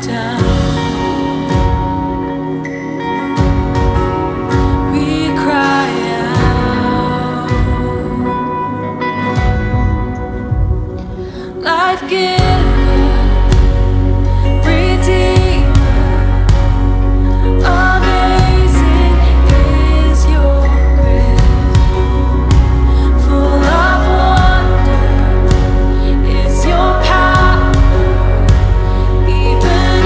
down. We cry out. Life giver, redeemer, amazing is your grace. Full of wonder is your power, even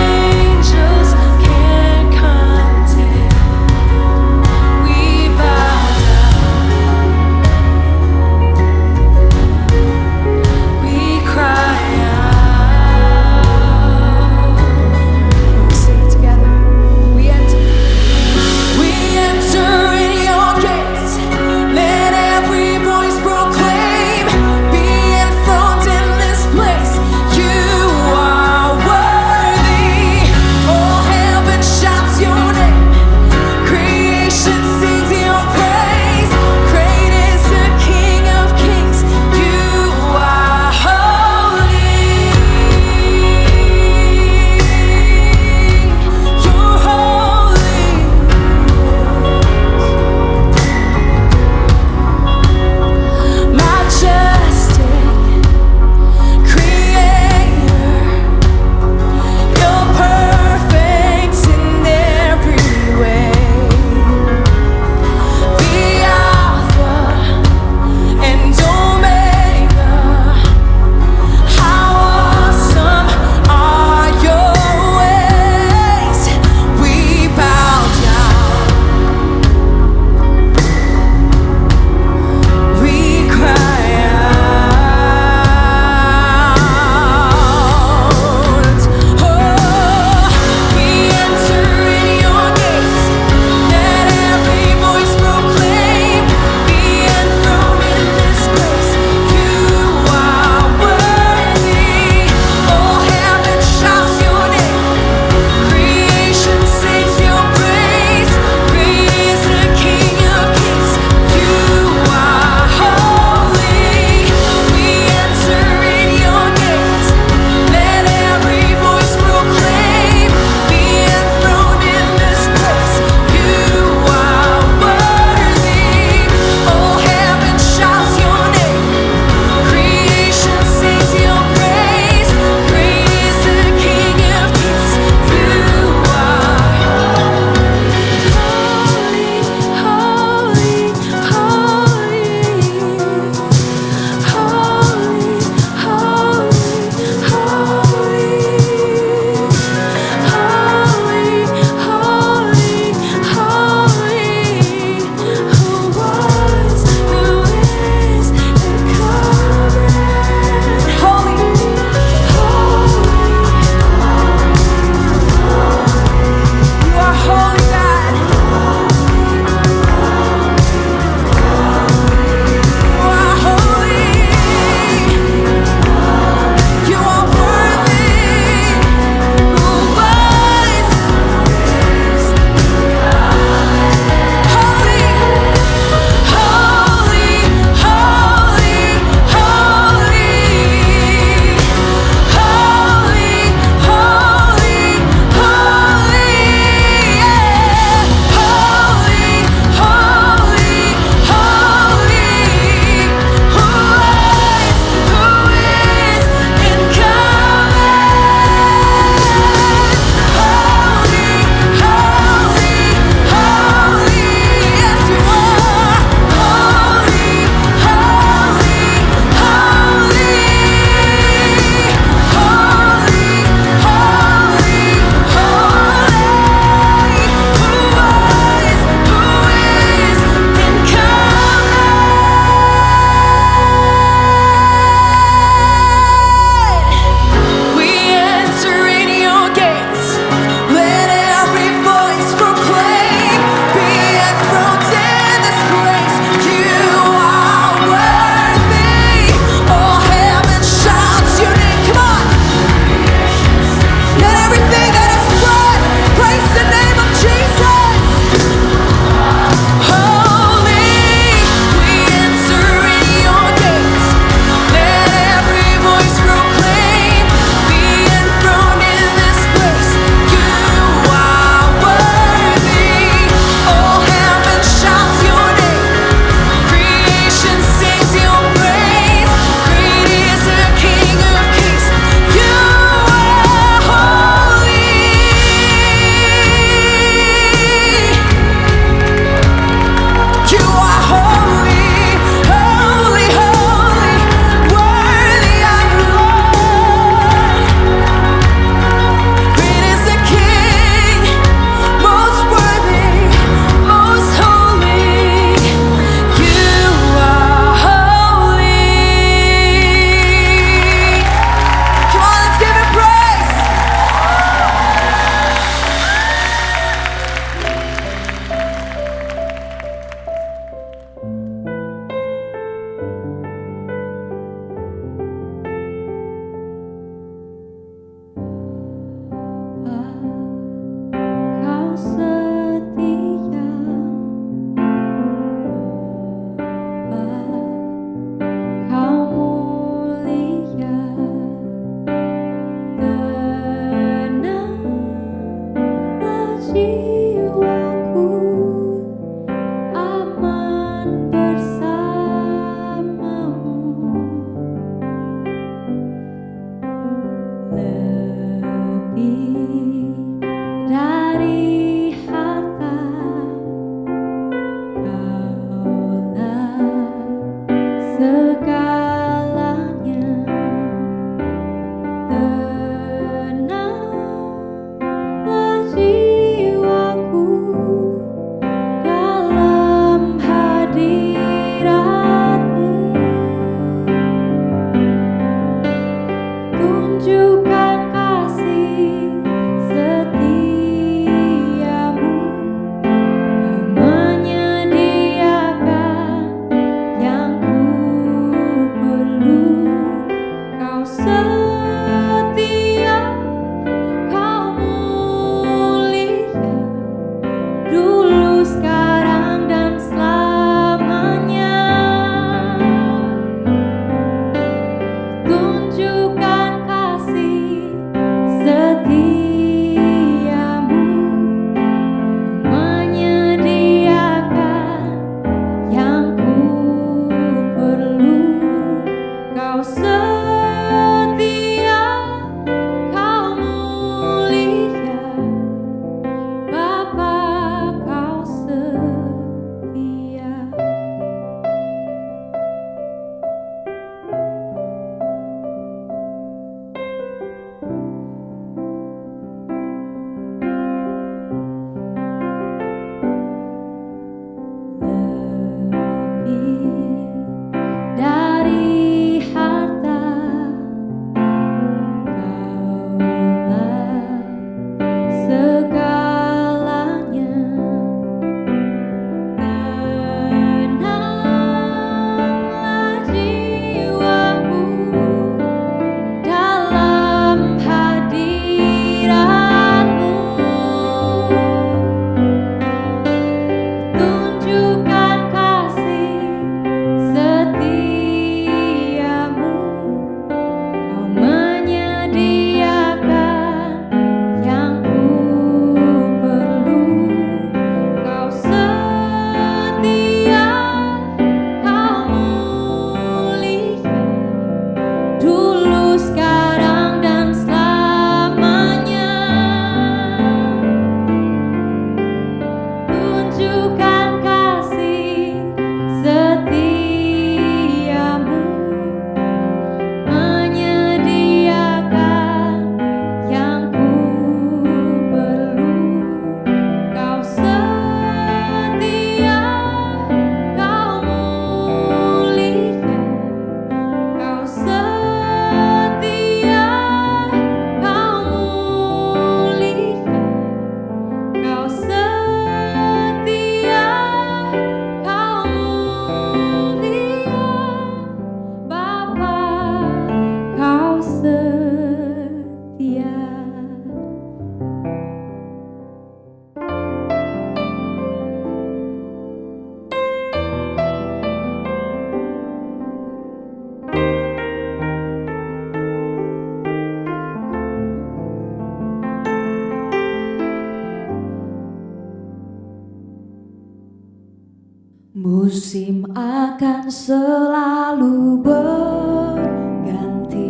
Musim akan selalu berganti,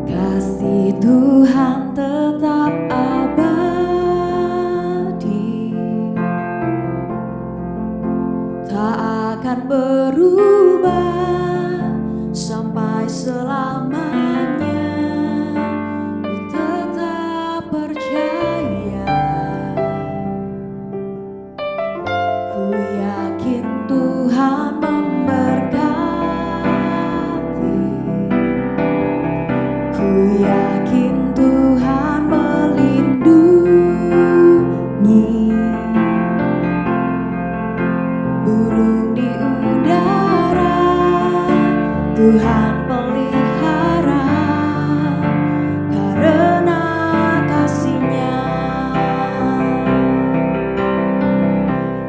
kasih Tuhan tetap abadi, tak akan berubah sampai selamanya. Ku tetap percaya, ku yakin Tuhan memberkati, ku yakin Tuhan melindungi. Burung di udara Tuhan pelihara, karena kasih-Nya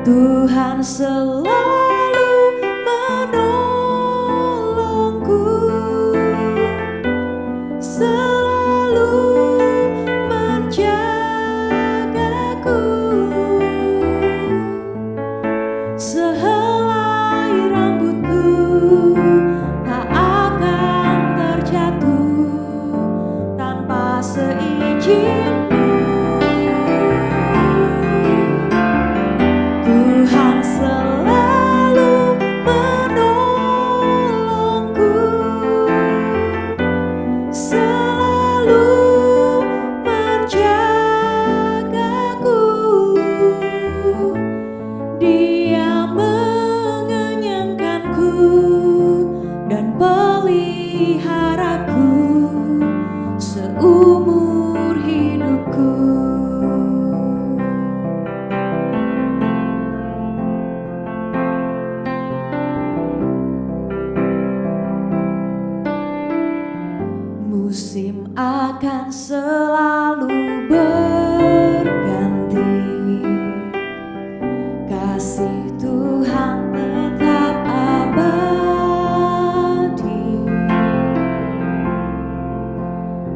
Tuhan selalu menolongku, selalu menjagaku. Sehelai rambutku tak akan terjatuh tanpa seizin-Mu. Tuhan selalu menolongku, selalu menjagaku. Dia mengenyangkanku dan peliharaku seumur hidupku. Musim akan selalu berganti, kasih Tuhan tetap abadi,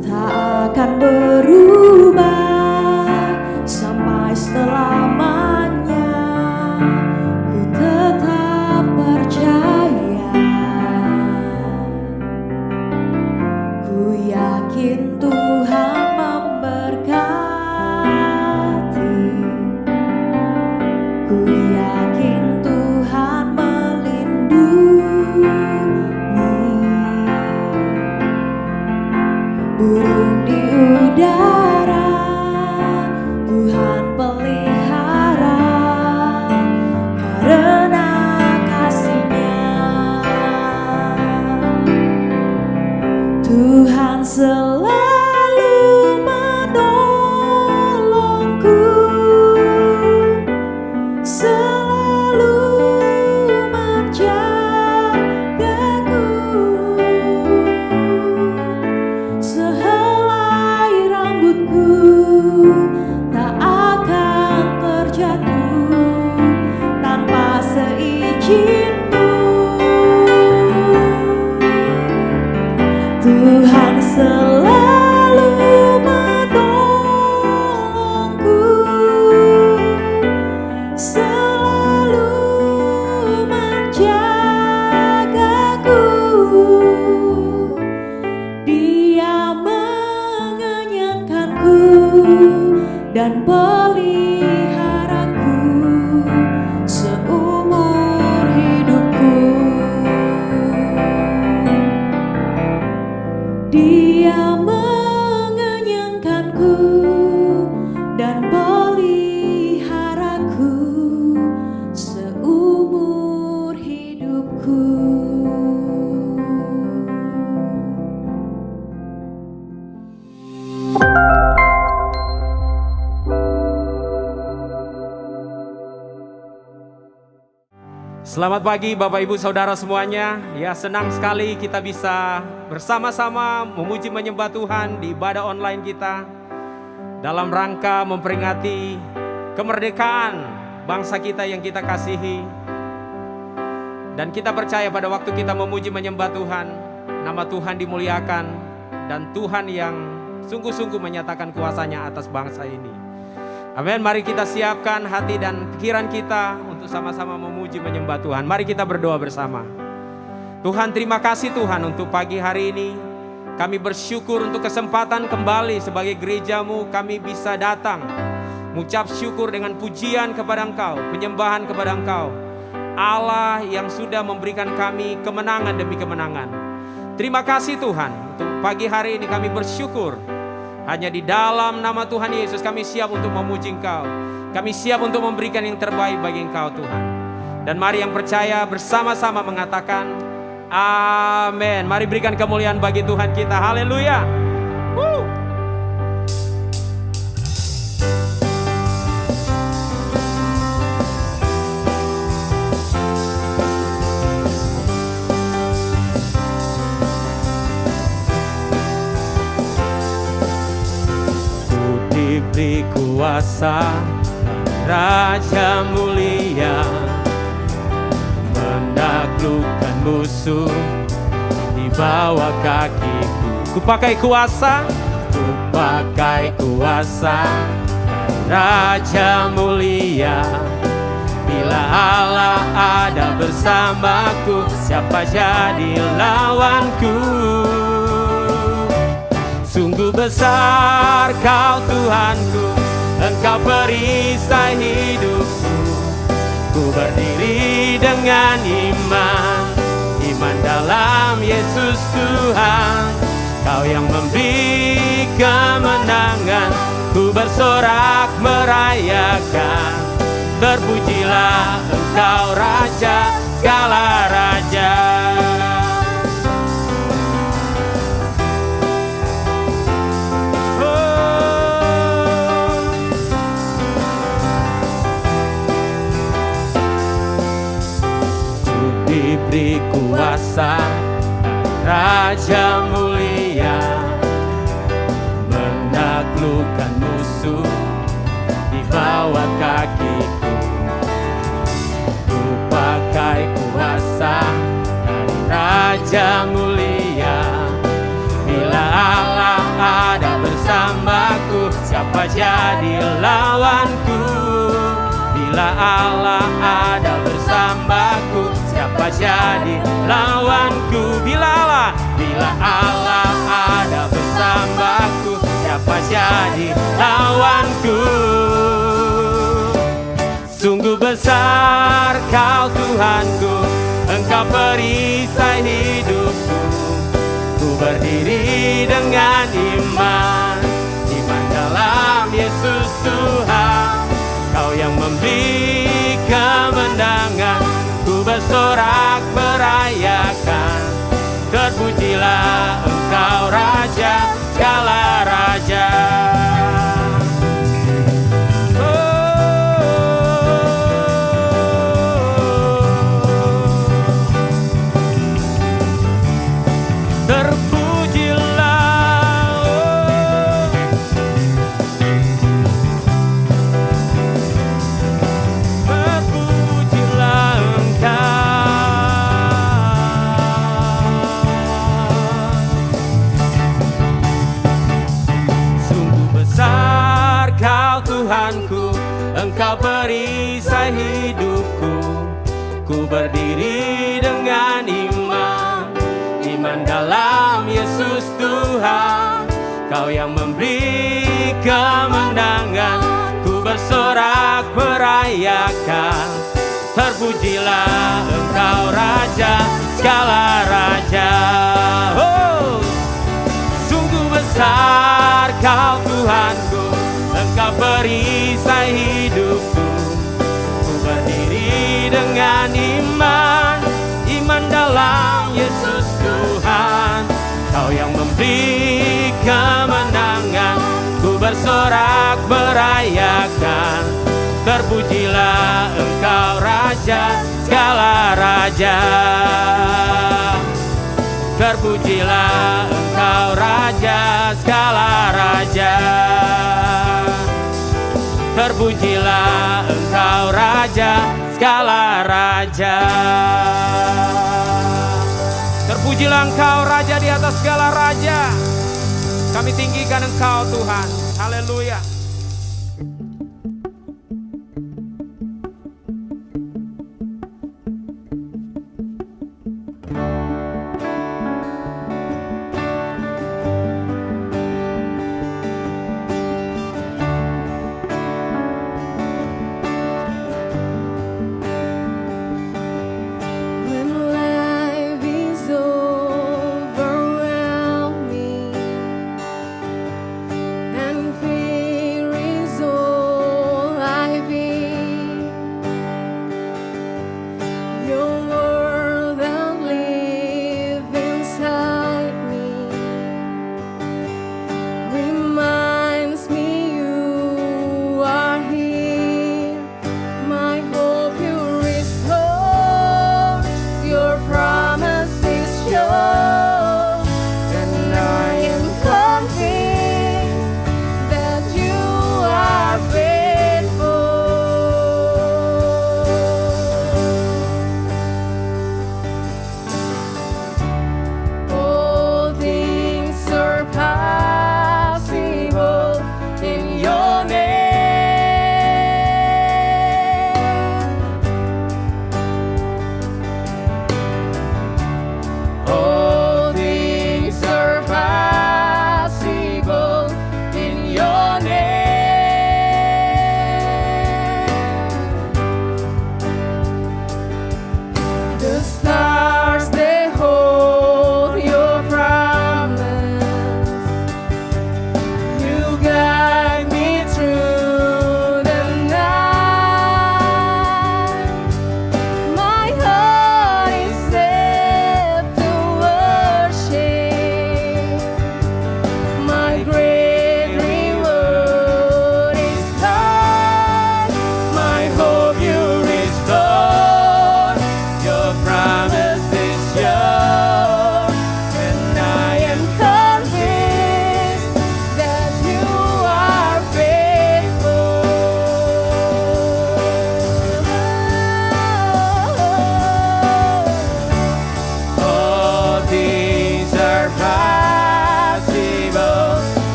tak akan berubah sampai selamanya. Ku tetap percaya, ku yakin Tuhan memberkati, ku yakin Tuhan melindungi. Burung di udara Tuhan pelihara, karena kasih-Nya Tuhan selalu menolongku, selalu menjagaku. Sehelai rambutku tak akan terjatuh tanpa seizin-Mu. Tuhan selalu menolongku, selalu menjagaku. Dia mengenyangkanku dan peliharaku seumur hidupku. Dia mengenyangkanku dan peliharaku seumur hidupku. Selamat pagi Bapak Ibu Saudara semuanya. Ya, senang sekali kita bisa bersama-sama memuji menyembah Tuhan di ibadah online kita dalam rangka memperingati kemerdekaan bangsa kita yang kita kasihi. Dan kita percaya pada waktu kita memuji menyembah Tuhan, nama Tuhan dimuliakan dan Tuhan yang sungguh-sungguh menyatakan kuasa-Nya atas bangsa ini. Amin. Mari kita siapkan hati dan pikiran kita untuk untuk sama-sama memuji menyembah Tuhan. Mari kita berdoa bersama. Tuhan, terima kasih Tuhan untuk pagi hari ini. Kami bersyukur untuk kesempatan kembali sebagai gereja-Mu kami bisa datang mengucap syukur dengan pujian kepada Engkau, penyembahan kepada Engkau, Allah yang sudah memberikan kami kemenangan demi kemenangan. Terima kasih Tuhan untuk pagi hari ini kami bersyukur. Hanya di dalam nama Tuhan Yesus kami siap untuk memuji Engkau. Kami siap untuk memberikan yang terbaik bagi Engkau Tuhan. Dan mari yang percaya bersama-sama mengatakan amin. Mari berikan kemuliaan bagi Tuhan kita. Haleluya. Diberi kuasa Raja mulia menaklukkan musuh di bawah kakiku. Ku pakai kuasa Raja mulia. Bila Allah ada bersamaku, siapa jadi lawanku? Sungguh besar Kau Tuhanku, Engkau perisai hidupku. Ku berdiri dengan iman dalam Yesus Tuhan. Kau yang memberi kemenangan, ku bersorak merayakan. Terpujilah Engkau Raja segala raja. Diberi kuasa Raja mulia menaklukkan musuh di bawah kakiku. Ku pakai kuasa Raja mulia. Bila Allah ada bersamaku, siapa jadi lawanku? Bila Allah ada bersamaku, siapa jadi lawanku? Bila Allah ada bersamaku, siapa jadi lawanku? Sungguh besar Kau Tuhanku, Engkau perisai hidupku. Ku berdiri dengan iman dalam Yesus Tuhan. Kau yang memberi kemenangan, ku bersorak merayakan. Terpujilah Engkau Raja segala raja. Engkau perisai hidupku. Ku berdiri dengan iman dalam Yesus Tuhan. Kau yang memberi kemenangan, ku bersorak merayakan. Terpujilah Engkau Raja segala raja. Oh, sungguh besar Kau Tuhanku, Engkau perisai hidupku. Ku berdiri dengan iman dalam Yesus Tuhan. Kau yang memberi kemenangan, ku bersorak merayakan. Terpujilah Engkau Raja segala raja. Terpujilah Engkau Raja segala raja. Terpujilah Engkau Raja segala raja. Terpujilah Engkau Raja di atas segala raja. Kami tinggikan Engkau Tuhan. Haleluya.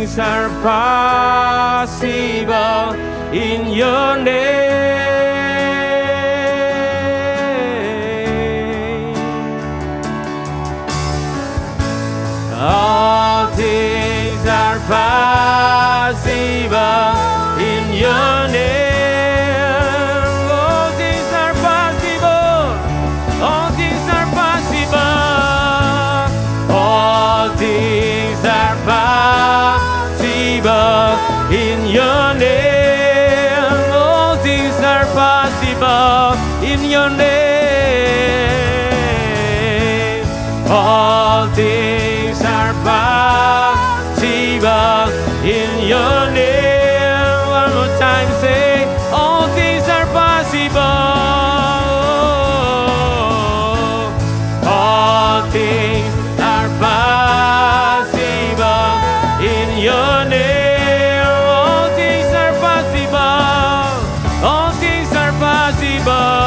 things are possible in your name. All things are possible in your name. All things are possible. All things are possible. All things are possible in your name. All things are possible in your name. All things are possible in your name. One more time, say, all things are possible. All things are possible in your name. All things are possible. All things are possible.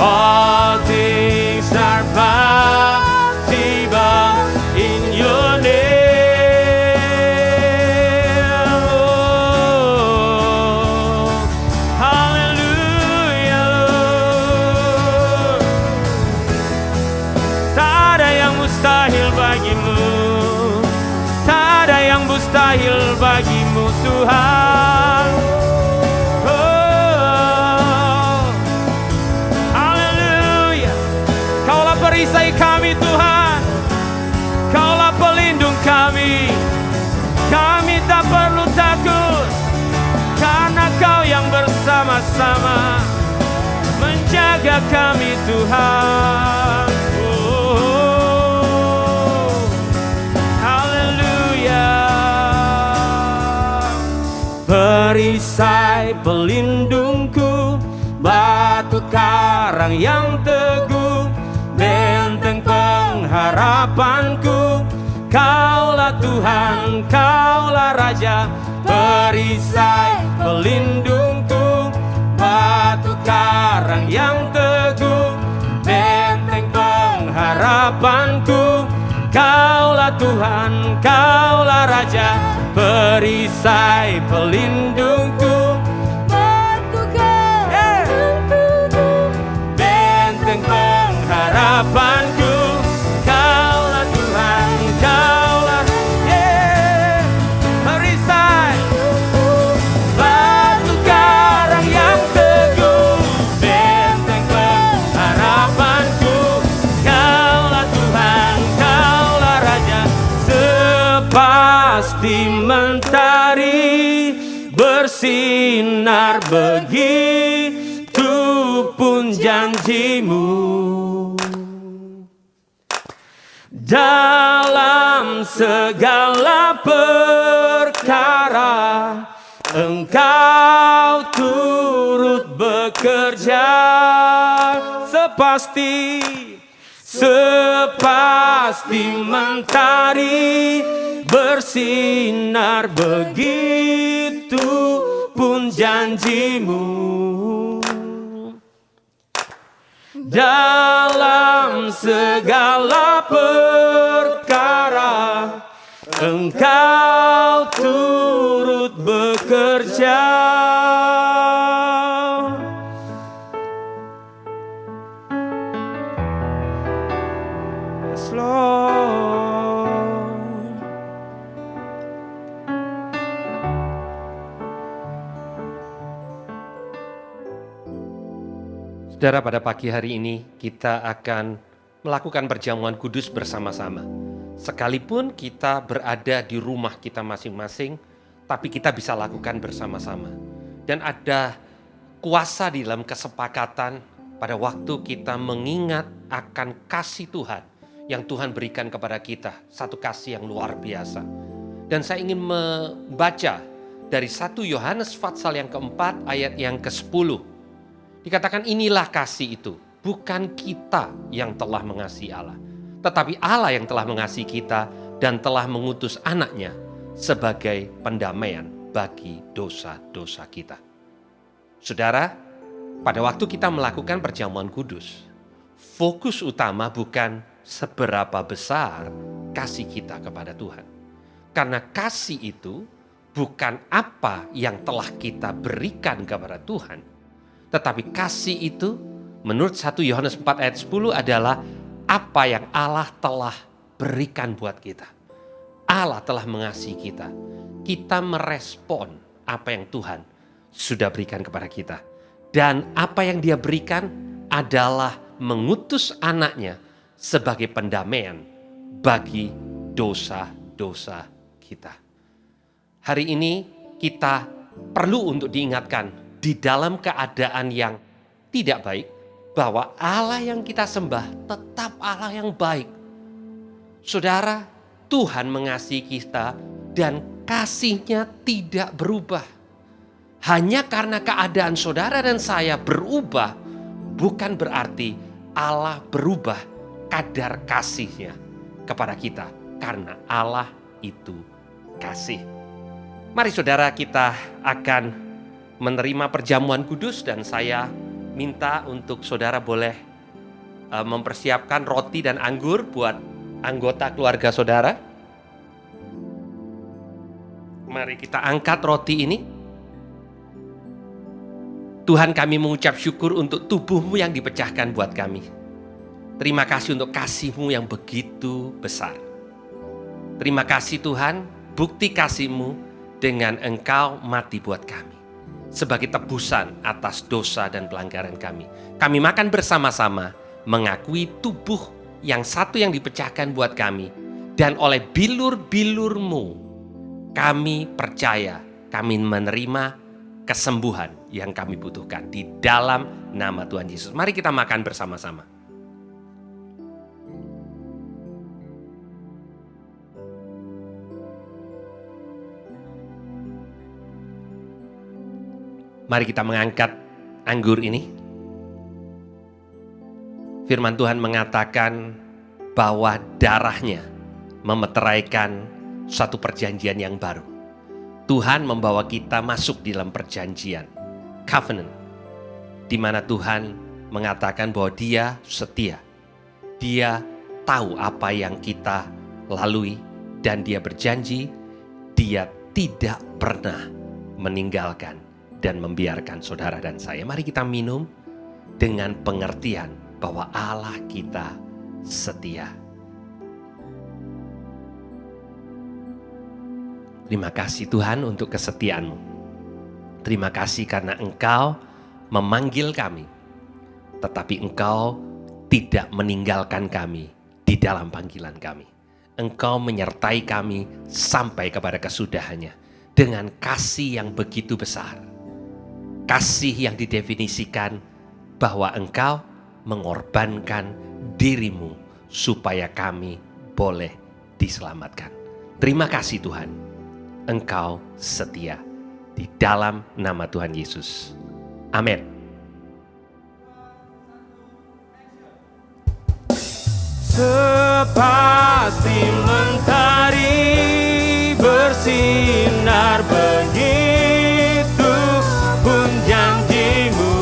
All things are possible in your name. Oh, haleluya, Lord. Tak ada yang mustahil bagimu. Tak ada yang mustahil bagimu, Tuhan. Oh, haleluya. Kaulah perisai kami, Tuhan. Kaulah pelindung kami. Kami tak perlu takut, karena Kau yang bersama-sama menjaga kami, Tuhan. Oh, haleluya. Perisai pelindungku, batu karang yang teguh, benteng pengharapanku. Kaulah Tuhan, Kaulah Raja, perisai pelindungku, batu karang yang teguh, benteng pengharapanku. Kaulah Tuhan, Kaulah Raja, perisai pelindungku, batu karang teguh, benteng pengharapanku. Kaulah Tuhan, Kaulah, yeah, perisai, batu karang yang teguh, benteng pengharapanku. Kaulah Tuhan, Kaulah Raja, sepasti mentari bersinar begitu pun janjimu. Dalam segala perkara Engkau turut bekerja, sepasti mentari bersinar begitu pun janjimu. Dalam segala perkara Engkau turut bekerja. Yes, Lord. Saudara, pada pagi hari ini kita akan melakukan perjamuan kudus bersama-sama. Sekalipun kita berada di rumah kita masing-masing, tapi kita bisa lakukan bersama-sama. Dan ada kuasa di dalam kesepakatan pada waktu kita mengingat akan kasih Tuhan yang Tuhan berikan kepada kita. Satu kasih yang luar biasa. Dan saya ingin membaca dari 1 Yohanes pasal yang keempat ayat yang ke-10. Dikatakan inilah kasih itu, bukan kita yang telah mengasihi Allah, tetapi Allah yang telah mengasihi kita dan telah mengutus anaknya sebagai pendamaian bagi dosa-dosa kita. Saudara, pada waktu kita melakukan perjamuan kudus, fokus utama bukan seberapa besar kasih kita kepada Tuhan, Karena kasih itu bukan apa yang telah kita berikan kepada Tuhan, tetapi kasih itu menurut 1 Yohanes 4 ayat 10 adalah apa yang Allah telah berikan buat kita. Allah telah mengasihi kita. Kita merespon apa yang Tuhan sudah berikan kepada kita. Dan apa yang Dia berikan adalah mengutus anaknya sebagai pendamaian bagi dosa-dosa kita. Hari ini kita perlu untuk diingatkan di dalam keadaan yang tidak baik, bahwa Allah yang kita sembah tetap Allah yang baik. Saudara, Tuhan mengasihi kita dan kasih-Nya tidak berubah. Hanya karena keadaan saudara dan saya berubah, bukan berarti Allah berubah kadar kasih-Nya kepada kita. Karena Allah itu kasih. Mari saudara, kita akan menerima perjamuan kudus, dan saya minta untuk saudara boleh mempersiapkan roti dan anggur buat anggota keluarga saudara. Mari kita angkat roti ini. Tuhan, kami mengucap syukur untuk tubuh-Mu yang dipecahkan buat kami. Terima kasih untuk kasih-Mu yang begitu besar. Terima kasih Tuhan, bukti kasih-Mu dengan Engkau mati buat kami sebagai tebusan atas dosa dan pelanggaran kami. Kami makan bersama-sama, mengakui tubuh yang satu yang dipecahkan buat kami. Dan oleh bilur-bilur-Mu, kami percaya, kami menerima kesembuhan yang kami butuhkan di dalam nama Tuhan Yesus. Mari kita makan bersama-sama. Mari kita mengangkat anggur ini. Firman Tuhan mengatakan bahwa darahnya memeteraikan suatu perjanjian yang baru. Tuhan membawa kita masuk di dalam perjanjian, covenant, di mana Tuhan mengatakan bahwa Dia setia. Dia tahu apa yang kita lalui, dan Dia berjanji Dia tidak pernah meninggalkan dan membiarkan saudara dan saya. Mari kita minum dengan pengertian bahwa Allah kita setia. Terima kasih Tuhan untuk kesetiaan-Mu. Terima kasih karena Engkau memanggil kami, tetapi Engkau tidak meninggalkan kami di dalam panggilan kami. Engkau menyertai kami sampai kepada kesudahannya dengan kasih yang begitu besar. Kasih yang didefinisikan bahwa Engkau mengorbankan diri-Mu supaya kami boleh diselamatkan. Terima kasih Tuhan. Engkau setia, di dalam nama Tuhan Yesus. Amin. Sepasti mentari bersinar, begitu pun janji-Mu.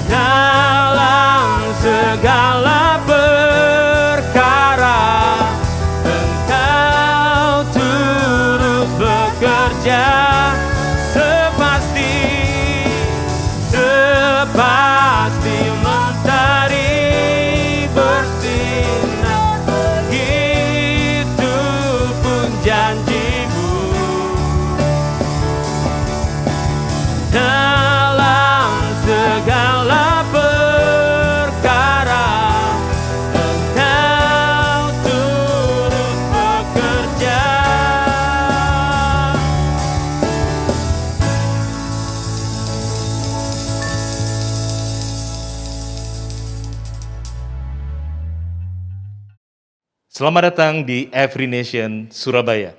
Dalam segala perkara Engkau turut bekerja. Sepasti mentari bersinar, begitu pun janji-Mu. Dalam segala perkara Engkau turut bekerja. Selamat datang di Every Nation Surabaya.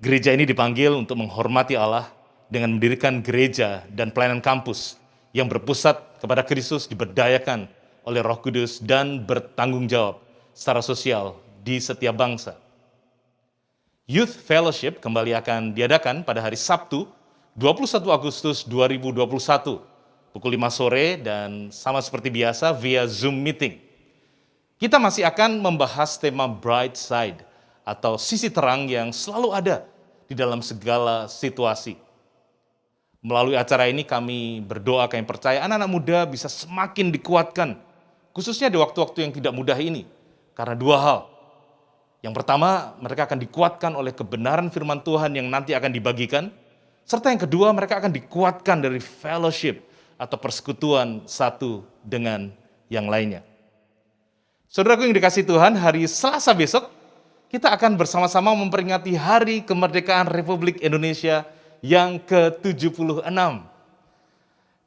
Gereja ini dipanggil untuk menghormati Allah dengan mendirikan gereja dan pelayanan kampus yang berpusat kepada Kristus, diberdayakan oleh Roh Kudus, dan bertanggung jawab secara sosial di setiap bangsa. Youth Fellowship kembali akan diadakan pada hari Sabtu, 21 Agustus 2021, pukul 5 sore, dan sama seperti biasa via Zoom meeting. Kita masih akan membahas tema bright side atau sisi terang yang selalu ada di dalam segala situasi. Melalui acara ini kami berdoa, kami percaya anak-anak muda bisa semakin dikuatkan, khususnya di waktu-waktu yang tidak mudah ini. Karena dua hal. Yang pertama, mereka akan dikuatkan oleh kebenaran firman Tuhan yang nanti akan dibagikan. Serta yang kedua, mereka akan dikuatkan dari fellowship atau persekutuan satu dengan yang lainnya. Saudaraku yang dikasihi Tuhan, hari Selasa besok, kita akan bersama-sama memperingati Hari Kemerdekaan Republik Indonesia yang ke-76.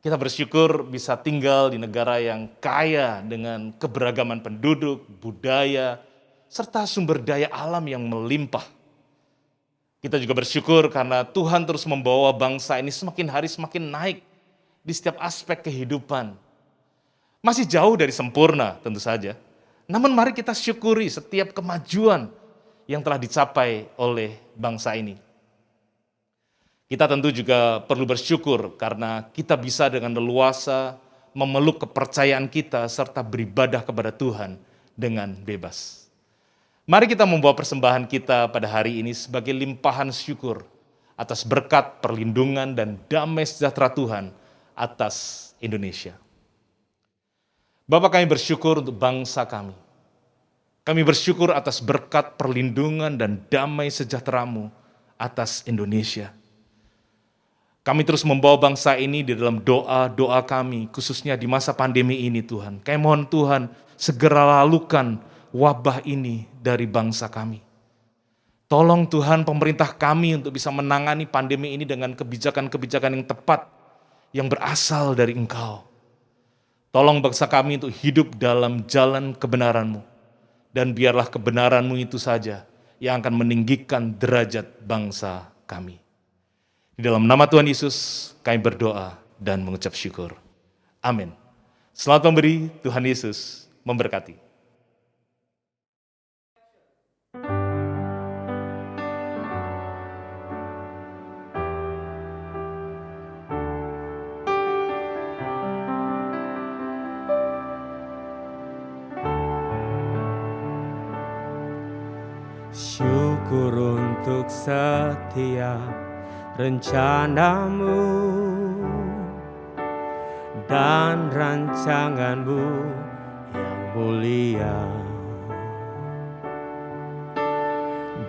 Kita bersyukur bisa tinggal di negara yang kaya dengan keberagaman penduduk, budaya, serta sumber daya alam yang melimpah. Kita juga bersyukur karena Tuhan terus membawa bangsa ini semakin hari semakin naik di setiap aspek kehidupan. Masih jauh dari sempurna tentu saja, namun mari kita syukuri setiap kemajuan yang telah dicapai oleh bangsa ini. Kita tentu juga perlu bersyukur karena kita bisa dengan leluasa memeluk kepercayaan kita serta beribadah kepada Tuhan dengan bebas. Mari kita membawa persembahan kita pada hari ini sebagai limpahan syukur atas berkat, perlindungan, dan damai sejahtera Tuhan atas Indonesia. Bapa, kami bersyukur untuk bangsa kami. Kami bersyukur atas berkat, perlindungan, dan damai sejahtera-Mu atas Indonesia. Kami terus membawa bangsa ini di dalam doa-doa kami, khususnya di masa pandemi ini Tuhan. Kami mohon Tuhan segera lalukan wabah ini dari bangsa kami. Tolong Tuhan pemerintah kami untuk bisa menangani pandemi ini dengan kebijakan-kebijakan yang tepat, yang berasal dari Engkau. Tolong bangsa kami untuk hidup dalam jalan kebenaran-Mu, dan biarlah kebenaran-Mu itu saja yang akan meninggikan derajat bangsa kami. Di dalam nama Tuhan Yesus kami berdoa dan mengucap syukur. Amin. Selamat memberi, Tuhan Yesus memberkati. Syukur untuk setiap rencana-Mu dan rancangan-Mu yang mulia.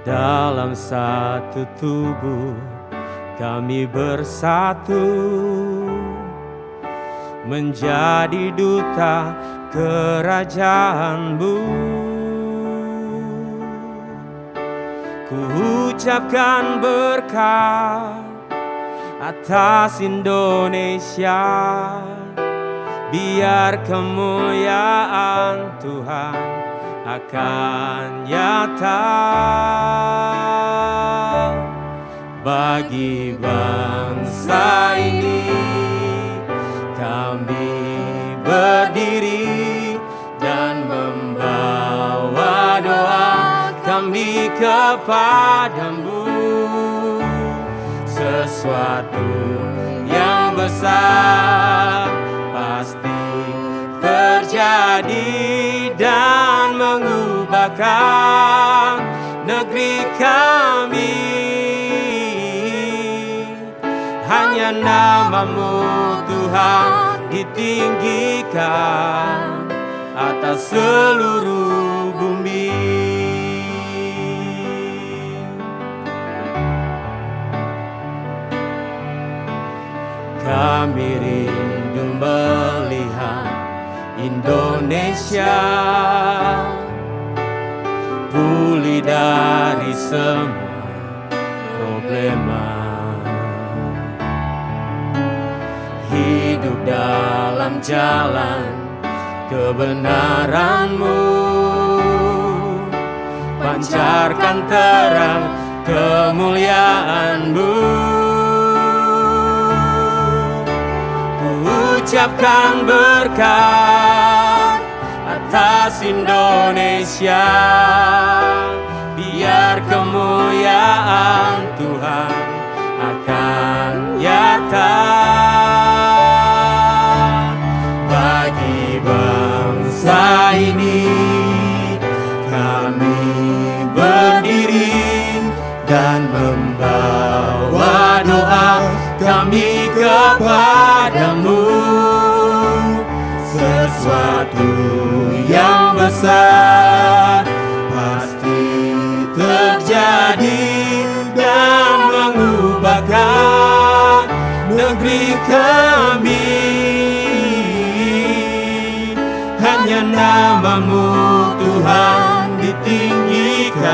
Dalam satu tubuh kami bersatu menjadi duta kerajaan-Mu. Ku ucapkan berkat atas Indonesia, biar kemuliaan Tuhan akan nyata bagi bangsa ini. Kami berdiri dan membawa doa kami kepadamu, sesuatu yang besar pasti terjadi dan mengubahkan negeri kami. Hanya nama-Mu Tuhan ditinggikan atas seluruh bumi. Kami rindu melihat Indonesia pulih dari semua problema, hidup dalam jalan kebenaran-Mu, pancarkan terang kemuliaan-Mu. Ucapkan berkat atas Indonesia, biar kemuliaan Tuhan akan nyata bagi bangsa ini. dan membawa doa kami kepadamu. Sesuatu yang besar pasti terjadi dan mengubahkan negeri kami. Hanya nama-Mu Tuhan ditinggikan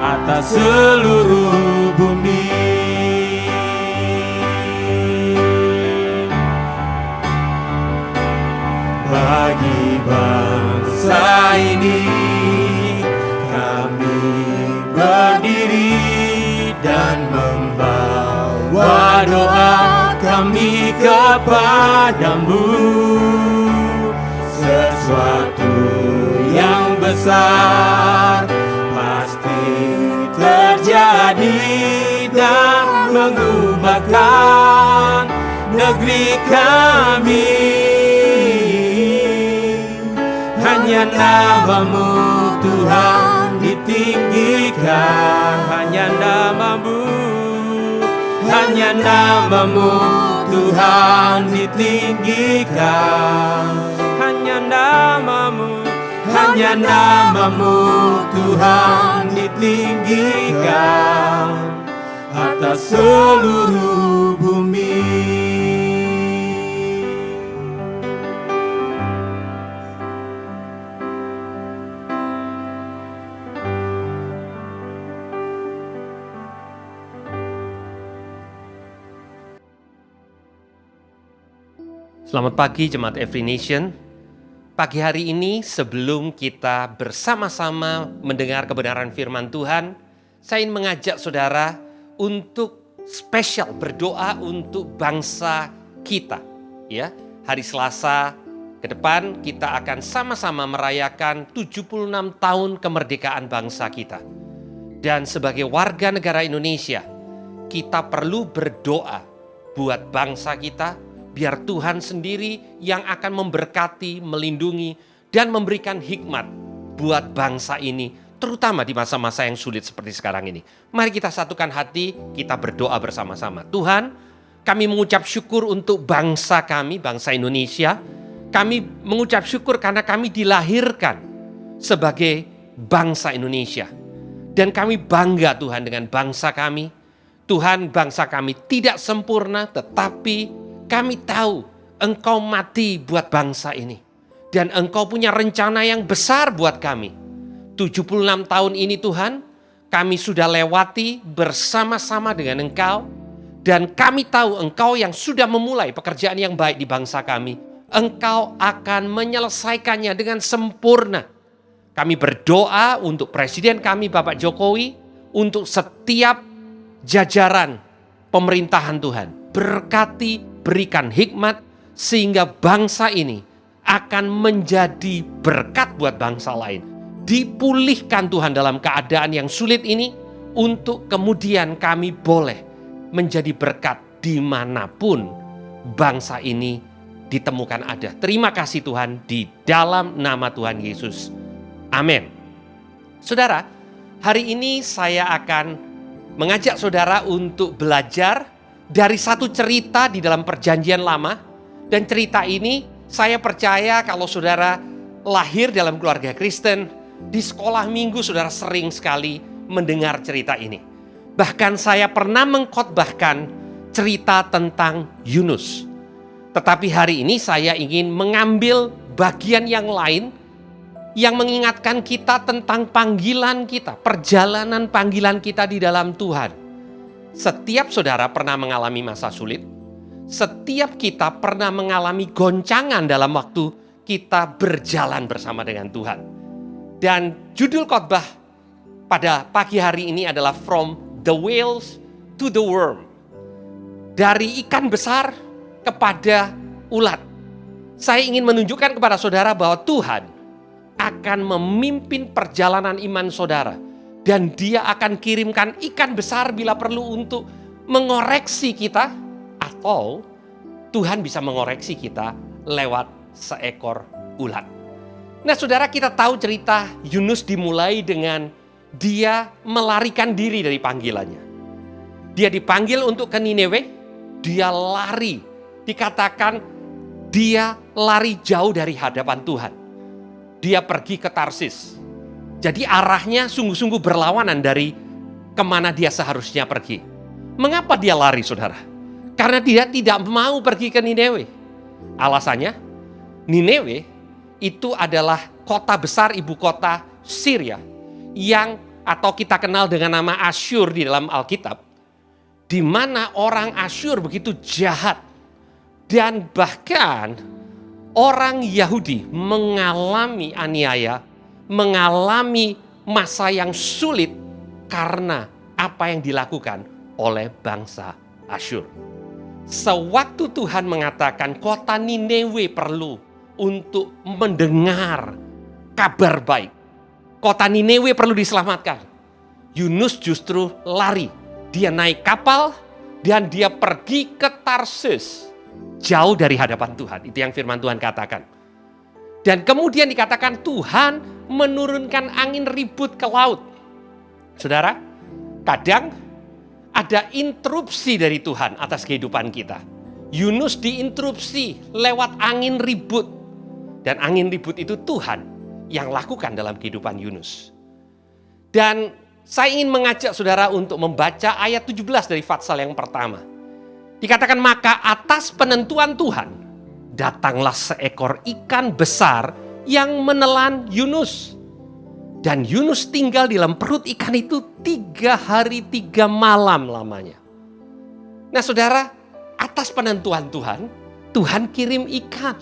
atas seluruh bumi. Bagi bangsa ini kami berdiri dan membawa doa kami kepadamu. Sesuatu yang besar pasti terjadi dan mengubahkan negeri kami. Hanya nama-Mu Tuhan ditinggikan, hanya nama-Mu, hanya nama-Mu Tuhan ditinggikan, hanya nama-Mu, hanya nama-Mu Tuhan ditinggikan atas seluruh bumi. Selamat pagi Jemaat Every Nation. Pagi hari ini sebelum kita bersama-sama mendengar kebenaran firman Tuhan, saya ingin mengajak saudara untuk spesial berdoa untuk bangsa kita. Ya, hari Selasa ke depan kita akan sama-sama merayakan 76 tahun kemerdekaan bangsa kita. Dan sebagai warga negara Indonesia, kita perlu berdoa buat bangsa kita, biar Tuhan sendiri yang akan memberkati, melindungi, dan memberikan hikmat buat bangsa ini, terutama di masa-masa yang sulit seperti sekarang ini. Mari kita satukan hati, kita berdoa bersama-sama. Tuhan, kami mengucap syukur untuk bangsa kami, bangsa Indonesia. Kami mengucap syukur karena kami dilahirkan sebagai bangsa Indonesia. Dan kami bangga Tuhan dengan bangsa kami. Tuhan, bangsa kami tidak sempurna, tetapi kami tahu Engkau mati buat bangsa ini. Dan Engkau punya rencana yang besar buat kami. 76 tahun ini Tuhan, kami sudah lewati bersama-sama dengan Engkau. Dan kami tahu Engkau yang sudah memulai pekerjaan yang baik di bangsa kami. Engkau akan menyelesaikannya dengan sempurna. Kami berdoa untuk Presiden kami Bapak Jokowi, untuk setiap jajaran pemerintahan Tuhan. Berkati, berikan hikmat sehingga bangsa ini akan menjadi berkat buat bangsa lain. Dipulihkan Tuhan dalam keadaan yang sulit ini untuk kemudian kami boleh menjadi berkat dimanapun bangsa ini ditemukan ada. Terima kasih Tuhan di dalam nama Tuhan Yesus. Amin. Saudara, hari ini saya akan mengajak saudara untuk belajar dari satu cerita di dalam Perjanjian Lama. Dan cerita ini saya percaya kalau saudara lahir dalam keluarga Kristen, di sekolah minggu saudara sering sekali mendengar cerita ini. Bahkan saya pernah mengkhotbahkan cerita tentang Yunus. Tetapi hari ini saya ingin mengambil bagian yang lain yang mengingatkan kita tentang panggilan kita, perjalanan panggilan kita di dalam Tuhan. Setiap saudara pernah mengalami masa sulit. Setiap kita pernah mengalami goncangan dalam waktu kita berjalan bersama dengan Tuhan. Dan judul khotbah pada pagi hari ini adalah From the Whales to the Worm. Dari ikan besar kepada ulat. Saya ingin menunjukkan kepada saudara bahwa Tuhan akan memimpin perjalanan iman saudara. Dan Dia akan kirimkan ikan besar bila perlu untuk mengoreksi kita. Atau Tuhan bisa mengoreksi kita lewat seekor ulat. Nah saudara, kita tahu cerita Yunus dimulai dengan dia melarikan diri dari panggilannya. Dia dipanggil untuk ke Nineve, dia lari. Dikatakan dia lari jauh dari hadapan Tuhan. Dia pergi ke Tarsis. Jadi arahnya sungguh-sungguh berlawanan dari kemana dia seharusnya pergi. Mengapa dia lari, saudara? Karena dia tidak mau pergi ke Nineve. Alasannya, Nineve itu adalah kota besar, ibu kota Syria, yang atau kita kenal dengan nama Asyur di dalam Alkitab, di mana orang Asyur begitu jahat, dan bahkan orang Yahudi mengalami aniaya, mengalami masa yang sulit karena apa yang dilakukan oleh bangsa Asyur. Sewaktu Tuhan mengatakan kota Nineve perlu untuk mendengar kabar baik, kota Nineve perlu diselamatkan, Yunus justru lari. Dia naik kapal dan dia pergi ke Tarsis, jauh dari hadapan Tuhan. Itu yang firman Tuhan katakan. Dan kemudian dikatakan Tuhan menurunkan angin ribut ke laut. Saudara, kadang ada interupsi dari Tuhan atas kehidupan kita. Yunus diinterupsi lewat angin ribut. Dan angin ribut itu Tuhan yang lakukan dalam kehidupan Yunus. Dan saya ingin mengajak saudara untuk membaca ayat 17 dari Fatsal yang pertama. Dikatakan, maka atas penentuan Tuhan, datanglah seekor ikan besar yang menelan Yunus. Dan Yunus tinggal di dalam perut ikan itu 3 hari 3 malam lamanya. Nah saudara, atas penentuan Tuhan, Tuhan kirim ikan.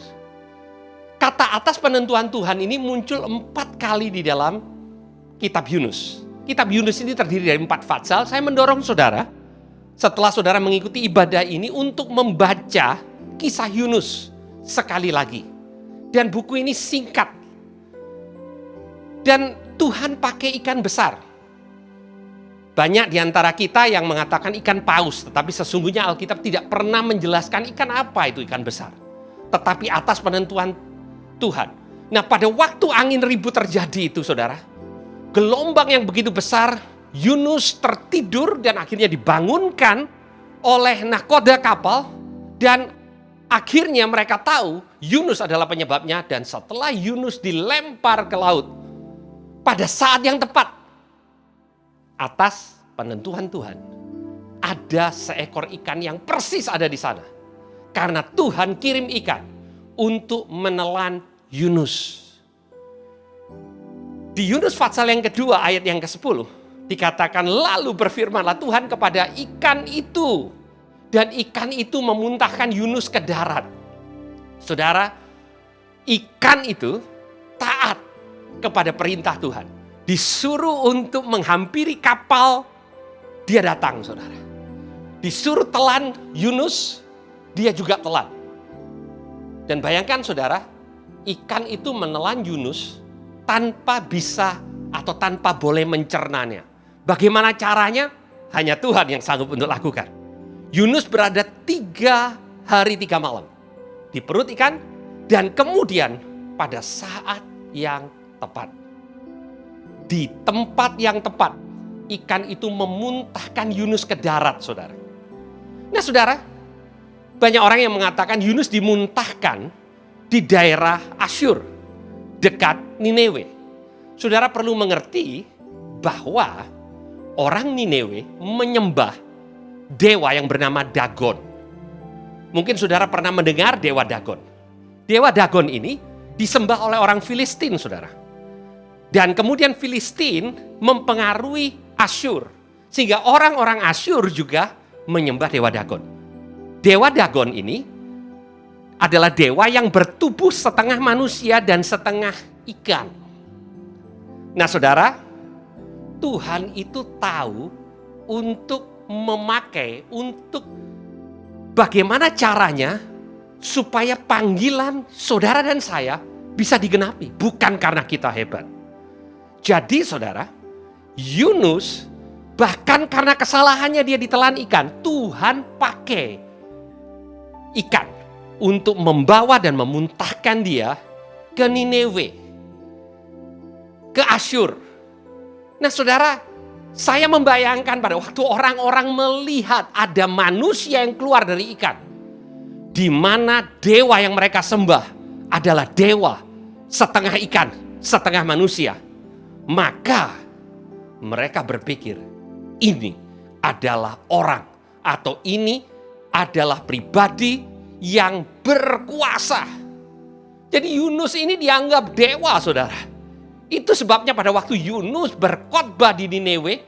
Kata atas penentuan Tuhan ini muncul 4 kali di dalam kitab Yunus. Kitab Yunus ini terdiri dari 4 fatsal. Saya mendorong saudara, setelah saudara mengikuti ibadah ini, untuk membaca kisah Yunus sekali lagi. Dan buku ini singkat. Dan Tuhan pakai ikan besar. Banyak di antara kita yang mengatakan ikan paus, tetapi sesungguhnya Alkitab tidak pernah menjelaskan ikan apa itu ikan besar. Tetapi atas penentuan Tuhan. Nah, pada waktu angin ribut terjadi itu, saudara, gelombang yang begitu besar, Yunus tertidur dan akhirnya dibangunkan oleh nahkoda kapal, dan akhirnya mereka tahu Yunus adalah penyebabnya. Dan setelah Yunus dilempar ke laut pada saat yang tepat, atas penentuan Tuhan, ada seekor ikan yang persis ada di sana. Karena Tuhan kirim ikan untuk menelan Yunus. Di Yunus Fatsal yang kedua ayat yang ke-10 dikatakan, lalu berfirmanlah Tuhan kepada ikan itu, dan ikan itu memuntahkan Yunus ke darat. Saudara, ikan itu taat kepada perintah Tuhan. Disuruh untuk menghampiri kapal, dia datang, saudara. Disuruh telan Yunus, dia juga telan. Dan bayangkan saudara, ikan itu menelan Yunus tanpa bisa atau tanpa boleh mencernanya. Bagaimana caranya? Hanya Tuhan yang sanggup untuk lakukan. Yunus berada 3 hari 3 malam di perut ikan, dan kemudian pada saat yang tepat, di tempat yang tepat, ikan itu memuntahkan Yunus ke darat, saudara. Nah saudara, banyak orang yang mengatakan Yunus dimuntahkan di daerah Asyur, dekat Nineve. Saudara perlu mengerti bahwa orang Nineve menyembah dewa yang bernama Dagon. Mungkin saudara pernah mendengar dewa Dagon. Dewa Dagon ini disembah oleh orang Filistin, saudara. Dan kemudian Filistin mempengaruhi Asyur, sehingga orang-orang Asyur juga menyembah dewa Dagon. Dewa Dagon ini adalah dewa yang bertubuh setengah manusia dan setengah ikan. Nah saudara, Tuhan itu tahu untuk memakai, untuk bagaimana caranya supaya panggilan saudara dan saya bisa digenapi. Bukan karena kita hebat. Jadi saudara, Yunus bahkan karena kesalahannya dia ditelan ikan, Tuhan pakai ikan untuk membawa dan memuntahkan dia ke Nineve, ke Asyur. Nah saudara, saya membayangkan pada waktu orang-orang melihat ada manusia yang keluar dari ikan, di mana dewa yang mereka sembah adalah dewa setengah ikan, setengah manusia. Maka mereka berpikir, ini adalah orang atau ini adalah pribadi yang berkuasa. Jadi Yunus ini dianggap dewa, saudara. Itu sebabnya pada waktu Yunus berkhotbah di Niniwe,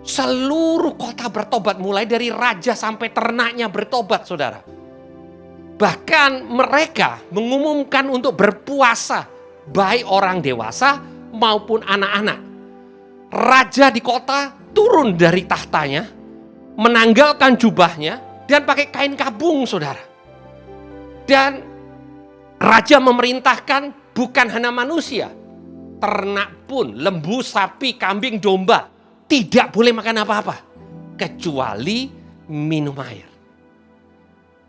seluruh kota bertobat, mulai dari raja sampai ternaknya bertobat, saudara. Bahkan mereka mengumumkan untuk berpuasa, baik orang dewasa maupun anak-anak. Raja di kota turun dari tahtanya, menanggalkan jubahnya, dan pakai kain kabung, saudara. Dan raja memerintahkan bukan hanya manusia, ternak pun, lembu, sapi, kambing, domba, tidak boleh makan apa-apa, kecuali minum air.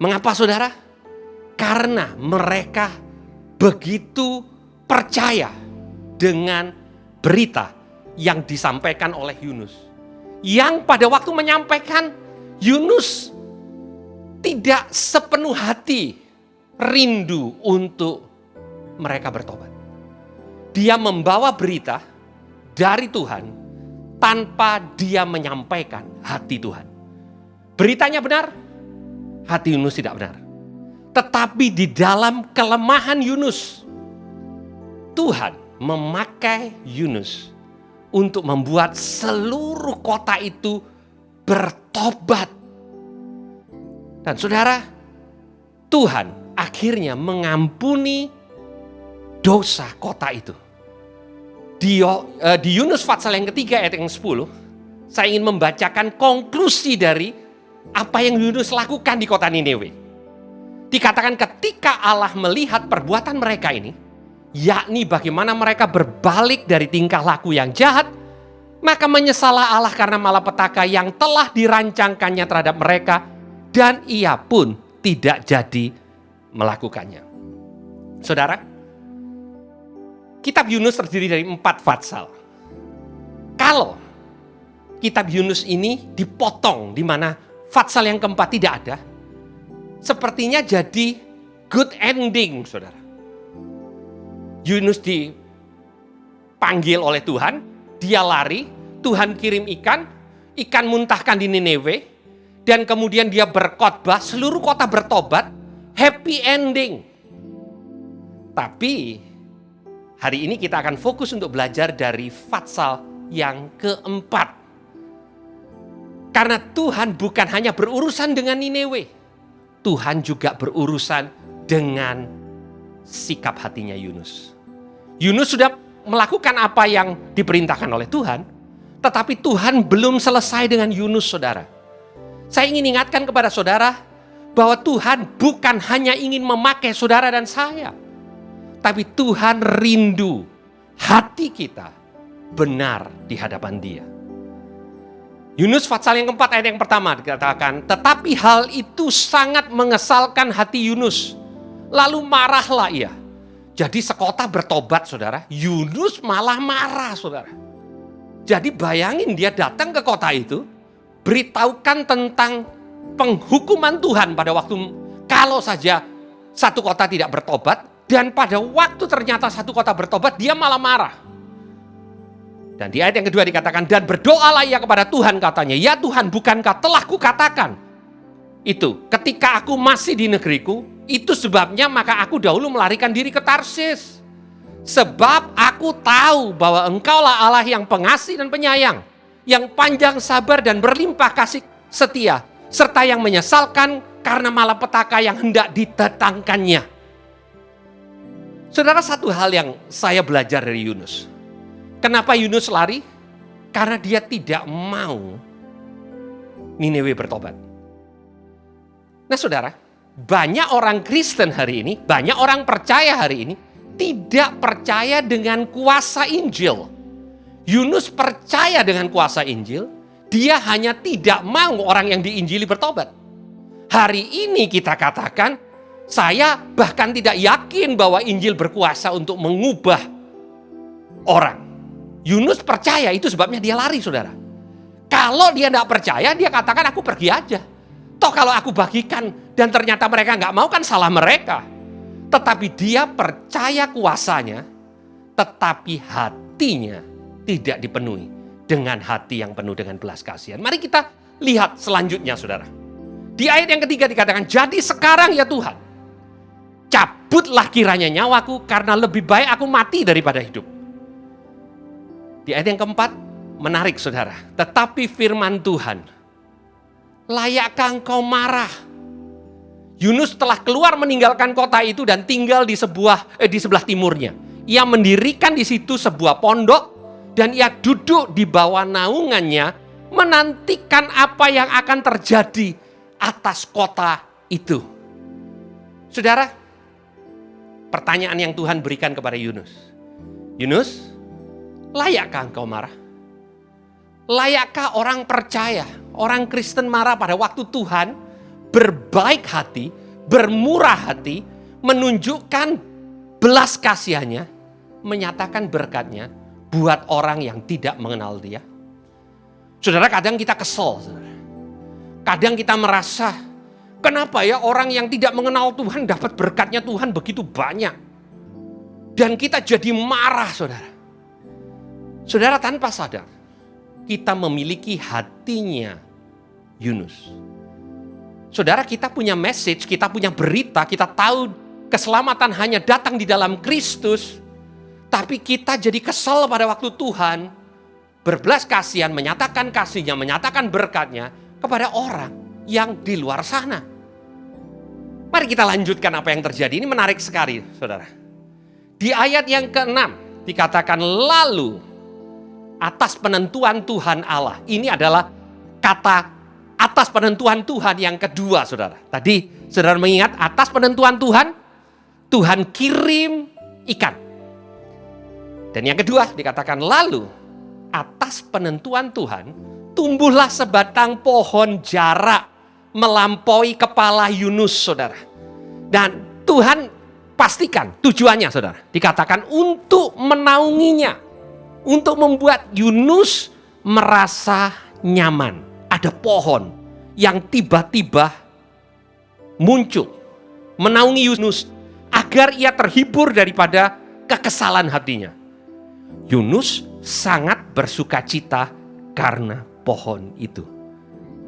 Mengapa, saudara? Karena mereka begitu percaya dengan berita yang disampaikan oleh Yunus. Yang pada waktu menyampaikan, Yunus tidak sepenuh hati rindu untuk mereka bertobat. Dia membawa berita dari Tuhan tanpa dia menyampaikan hati Tuhan. Beritanya benar, hati Yunus tidak benar. Tetapi di dalam kelemahan Yunus, Tuhan memakai Yunus untuk membuat seluruh kota itu bertobat. Dan saudara, Tuhan akhirnya mengampuni dosa kota itu. Di Yunus pasal yang ketiga ayat yang 10, saya ingin membacakan konklusi dari apa yang Yunus lakukan di kota Niniwe. Dikatakan ketika Allah melihat perbuatan mereka ini, yakni bagaimana mereka berbalik dari tingkah laku yang jahat, maka menyesallah Allah karena malapetaka yang telah dirancangkannya terhadap mereka, dan ia pun tidak jadi melakukannya. Saudara, kitab Yunus terdiri dari 4 fatsal. Kalau kitab Yunus ini dipotong di mana fatsal yang keempat tidak ada, sepertinya jadi good ending, saudara. Yunus dipanggil oleh Tuhan, dia lari, Tuhan kirim ikan muntahkan di Niniwe, dan kemudian dia berkhotbah, seluruh kota bertobat, happy ending. Tapi hari ini kita akan fokus untuk belajar dari fatsal yang keempat. Karena Tuhan bukan hanya berurusan dengan Niniwe, Tuhan juga berurusan dengan sikap hatinya Yunus. Yunus sudah melakukan apa yang diperintahkan oleh Tuhan, tetapi Tuhan belum selesai dengan Yunus, saudara. Saya ingin ingatkan kepada saudara bahwa Tuhan bukan hanya ingin memakai saudara dan saya, tapi Tuhan rindu hati kita benar di hadapan Dia. Yunus pasal yang keempat ayat yang pertama dikatakan, tetapi hal itu sangat mengesalkan hati Yunus, lalu marahlah ia. Jadi sekota bertobat, saudara, Yunus malah marah, saudara. Jadi bayangin dia datang ke kota itu, beritahukan tentang penghukuman Tuhan pada waktu kalau saja satu kota tidak bertobat, dan pada waktu ternyata satu kota bertobat, dia malah marah. Dan di ayat yang kedua dikatakan, dan berdoalah ia kepada Tuhan, katanya, ya Tuhan, bukankah telah kukatakan itu ketika aku masih di negeriku, itu sebabnya maka aku dahulu melarikan diri ke Tarsis. Sebab aku tahu bahwa engkaulah Allah yang pengasih dan penyayang, yang panjang sabar dan berlimpah kasih setia, serta yang menyesalkan karena malapetaka yang hendak didatangkannya. Saudara, satu hal yang saya belajar dari Yunus. Kenapa Yunus lari? Karena dia tidak mau Niniwe bertobat. Nah saudara, banyak orang Kristen hari ini, banyak orang percaya hari ini, tidak percaya dengan kuasa Injil. Yunus percaya dengan kuasa Injil, dia hanya tidak mau orang yang diinjili bertobat. Hari ini kita katakan, saya bahkan tidak yakin bahwa Injil berkuasa untuk mengubah orang. Yunus percaya, itu sebabnya dia lari, saudara. Kalau dia tidak percaya, dia katakan aku pergi aja. Toh kalau aku bagikan dan ternyata mereka nggak mau, kan salah mereka. Tetapi dia percaya kuasanya, tetapi hatinya tidak dipenuhi dengan hati yang penuh dengan belas kasihan. Mari kita lihat selanjutnya, saudara. Di ayat yang ketiga dikatakan, jadi sekarang ya Tuhan, cabutlah kiranya nyawaku, karena lebih baik aku mati daripada hidup. Di ayat yang keempat, menarik saudara. Tetapi firman Tuhan, layakkah engkau marah? Yunus telah keluar meninggalkan kota itu dan tinggal di sebelah timurnya. Ia mendirikan di situ sebuah pondok dan ia duduk di bawah naungannya menantikan apa yang akan terjadi atas kota itu. Saudara, pertanyaan yang Tuhan berikan kepada Yunus. Yunus, layakkah engkau marah? Layakkah orang percaya, orang Kristen marah pada waktu Tuhan berbaik hati, bermurah hati, menunjukkan belas kasihannya, menyatakan berkatnya buat orang yang tidak mengenal dia? Saudara, kadang kita kesel, saudara. Kadang kita merasa, kenapa ya orang yang tidak mengenal Tuhan dapat berkatnya Tuhan begitu banyak? Dan kita jadi marah, saudara. Saudara, tanpa sadar, kita memiliki hatinya Yunus. Saudara, kita punya message, kita punya berita, kita tahu keselamatan hanya datang di dalam Kristus. Tapi kita jadi kesel pada waktu Tuhan berbelas kasihan, menyatakan kasihnya, menyatakan berkatnya kepada orang yang di luar sana. Mari kita lanjutkan apa yang terjadi. Ini menarik sekali, saudara. Di ayat yang ke-6 dikatakan, lalu atas penentuan Tuhan Allah. Ini adalah kata atas penentuan Tuhan yang kedua, saudara. Tadi saudara mengingat atas penentuan Tuhan, Tuhan kirim ikan. Dan yang kedua dikatakan, lalu atas penentuan Tuhan tumbuhlah sebatang pohon jara melampaui kepala Yunus, saudara. Dan Tuhan pastikan tujuannya, saudara. Dikatakan untuk menaunginya. Untuk membuat Yunus merasa nyaman. Ada pohon yang tiba-tiba muncul menaungi Yunus agar ia terhibur daripada kekesalan hatinya. Yunus sangat bersukacita karena pohon itu.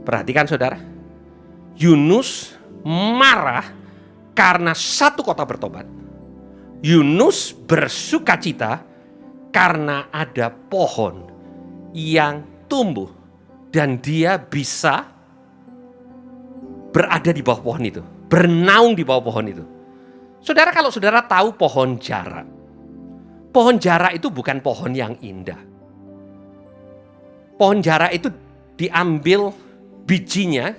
Perhatikan, saudara. Yunus marah karena satu kota bertobat. Yunus bersukacita karena ada pohon yang tumbuh dan dia bisa berada di bawah pohon itu, bernaung di bawah pohon itu. Saudara, kalau saudara tahu pohon jara itu bukan pohon yang indah. Pohon jara itu diambil bijinya,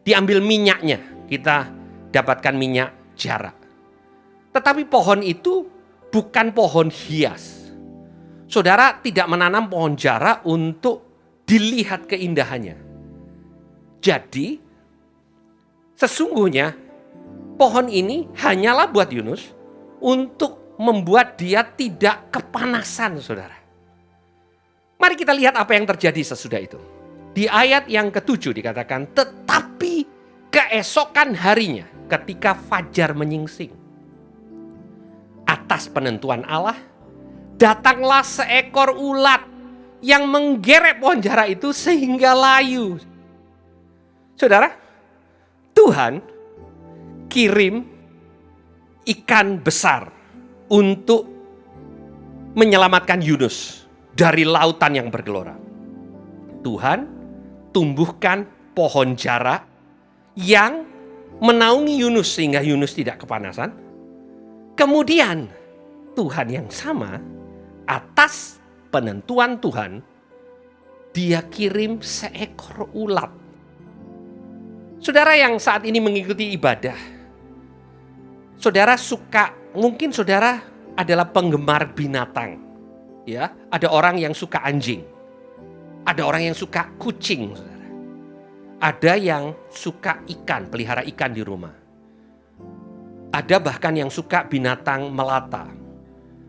diambil minyaknya, kita dapatkan minyak jara. Tetapi pohon itu bukan pohon hias. Saudara tidak menanam pohon jara untuk dilihat keindahannya. Jadi, sesungguhnya pohon ini hanyalah buat Yunus untuk membuat dia tidak kepanasan, saudara. Mari kita lihat apa yang terjadi sesudah itu. Di ayat yang ke-7 dikatakan, tetapi keesokan harinya ketika fajar menyingsing, atas penentuan Allah, datanglah seekor ulat yang menggerek pohon jara itu sehingga layu. Saudara, Tuhan kirim ikan besar untuk menyelamatkan Yunus dari lautan yang bergelora. Tuhan tumbuhkan pohon jara yang menaungi Yunus sehingga Yunus tidak kepanasan. Kemudian Tuhan yang sama, atas penentuan Tuhan, dia kirim seekor ulat. Saudara yang saat ini mengikuti ibadah, saudara mungkin saudara adalah penggemar binatang. Ya, ada orang yang suka anjing. Ada orang yang suka kucing, saudara. Ada yang suka ikan, pelihara ikan di rumah. Ada bahkan yang suka binatang melata.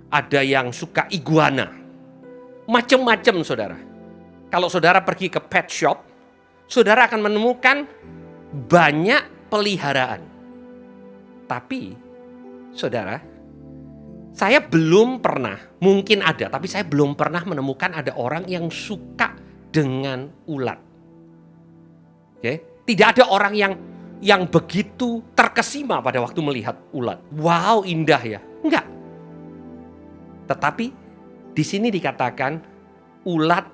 Ada yang suka iguana. macam-macam saudara. Kalau saudara pergi ke pet shop, saudara akan menemukan banyak peliharaan. Tapi saudara, saya belum pernah, mungkin ada, tapi saya belum pernah menemukan ada orang yang suka dengan ulat. Oke, tidak ada orang yang begitu terkesima pada waktu melihat ulat. Wow, indah ya. Enggak. Tetapi di sini dikatakan ulat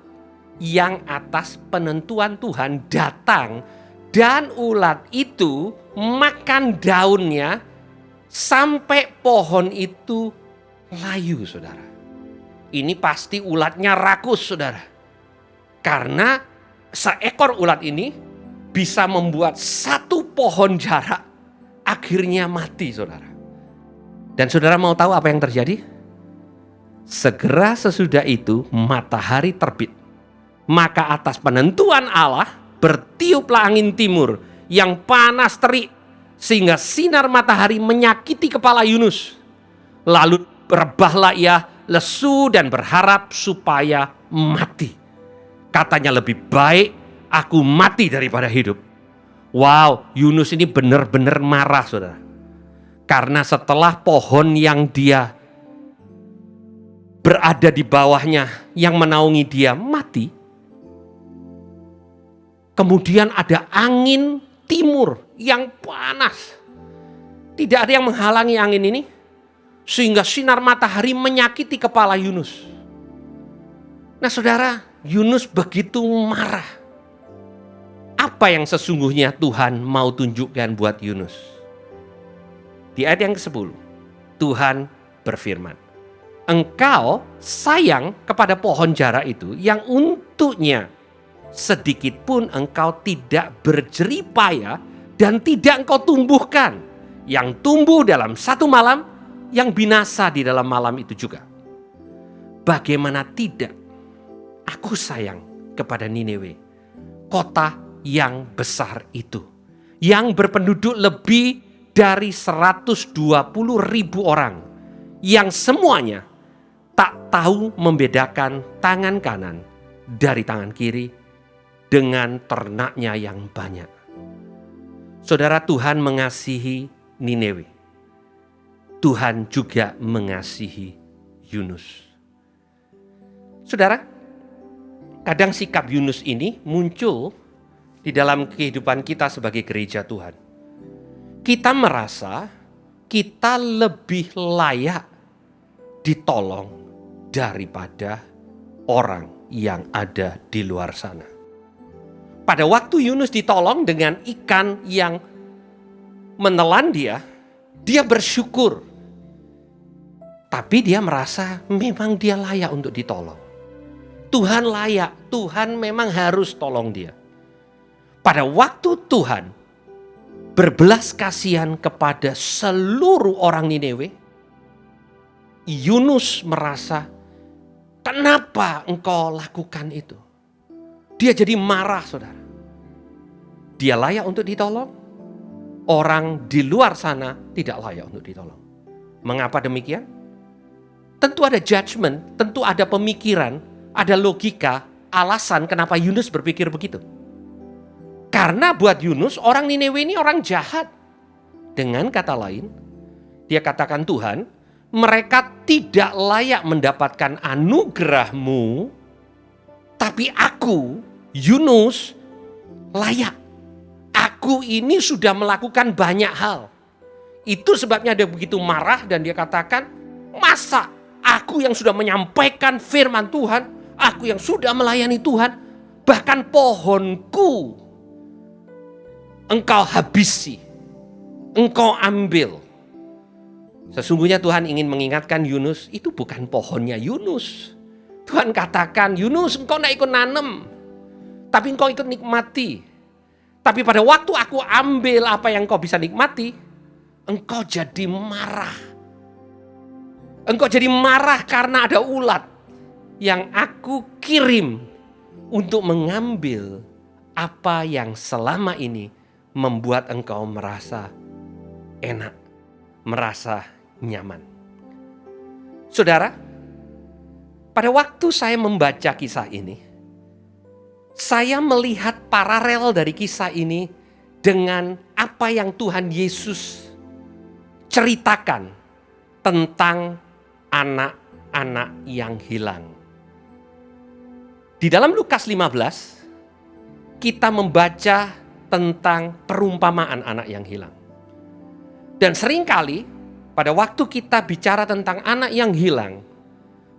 yang atas penentuan Tuhan datang dan ulat itu makan daunnya sampai pohon itu layu, saudara. Ini pasti ulatnya rakus, saudara. Karena seekor ulat ini bisa membuat satu pohon jarak akhirnya mati, saudara. Dan saudara mau tahu apa yang terjadi? Segera sesudah itu matahari terbit. Maka atas penentuan Allah bertiuplah angin timur yang panas terik sehingga sinar matahari menyakiti kepala Yunus. Lalu rebahlah ia lesu dan berharap supaya mati. Katanya lebih baik aku mati daripada hidup. Wow, Yunus ini benar-benar marah, saudara. Karena setelah pohon yang dia berada di bawahnya, yang menaungi dia mati, kemudian ada angin timur yang panas. Tidak ada yang menghalangi angin ini, sehingga sinar matahari menyakiti kepala Yunus. Nah saudara, Yunus begitu marah. Apa yang sesungguhnya Tuhan mau tunjukkan buat Yunus? Di ayat yang ke-10, Tuhan berfirman, engkau sayang kepada pohon jara itu yang untuknya sedikit pun engkau tidak berjerih payah dan tidak engkau tumbuhkan, yang tumbuh dalam satu malam, yang binasa di dalam malam itu juga. Bagaimana tidak aku sayang kepada Niniwe, kota yang besar itu, yang berpenduduk lebih dari 120.000 orang, yang semuanya tak tahu membedakan tangan kanan dari tangan kiri dengan ternaknya yang banyak. Saudara, Tuhan mengasihi Niniwe. Tuhan juga mengasihi Yunus. Saudara, kadang sikap Yunus ini muncul di dalam kehidupan kita sebagai gereja Tuhan. Kita merasa kita lebih layak ditolong daripada orang yang ada di luar sana. Pada waktu Yunus ditolong dengan ikan yang menelan dia bersyukur. Tapi dia merasa memang dia layak untuk ditolong. Tuhan layak, Tuhan memang harus tolong dia. Pada waktu Tuhan berbelas kasihan kepada seluruh orang Niniwe, Yunus merasa, kenapa engkau lakukan itu? Dia jadi marah, saudara. Dia layak untuk ditolong. Orang di luar sana tidak layak untuk ditolong. Mengapa demikian? Tentu ada judgment, tentu ada pemikiran, ada logika, alasan kenapa Yunus berpikir begitu. Karena buat Yunus, orang Niniwe ini orang jahat. Dengan kata lain, dia katakan, Tuhan, mereka tidak layak mendapatkan anugerah-Mu, tapi aku, Yunus, layak. Aku ini sudah melakukan banyak hal. Itu sebabnya dia begitu marah dan dia katakan, masa aku yang sudah menyampaikan firman Tuhan, aku yang sudah melayani Tuhan, bahkan pohonku engkau habisi, engkau ambil. Sesungguhnya Tuhan ingin mengingatkan Yunus, itu bukan pohonnya Yunus. Tuhan katakan, Yunus engkau tidak ikut nanam, tapi engkau ikut nikmati. Tapi pada waktu aku ambil apa yang engkau bisa nikmati, engkau jadi marah. Engkau jadi marah karena ada ulat yang aku kirim untuk mengambil apa yang selama ini membuat engkau merasa enak, merasa nyaman. Saudara, Pada waktu saya membaca kisah ini, saya melihat paralel dari kisah ini dengan apa yang Tuhan Yesus ceritakan tentang anak-anak yang hilang. Di dalam Lukas 15, kita membaca tentang perumpamaan anak yang hilang. Dan seringkali pada waktu kita bicara tentang anak yang hilang,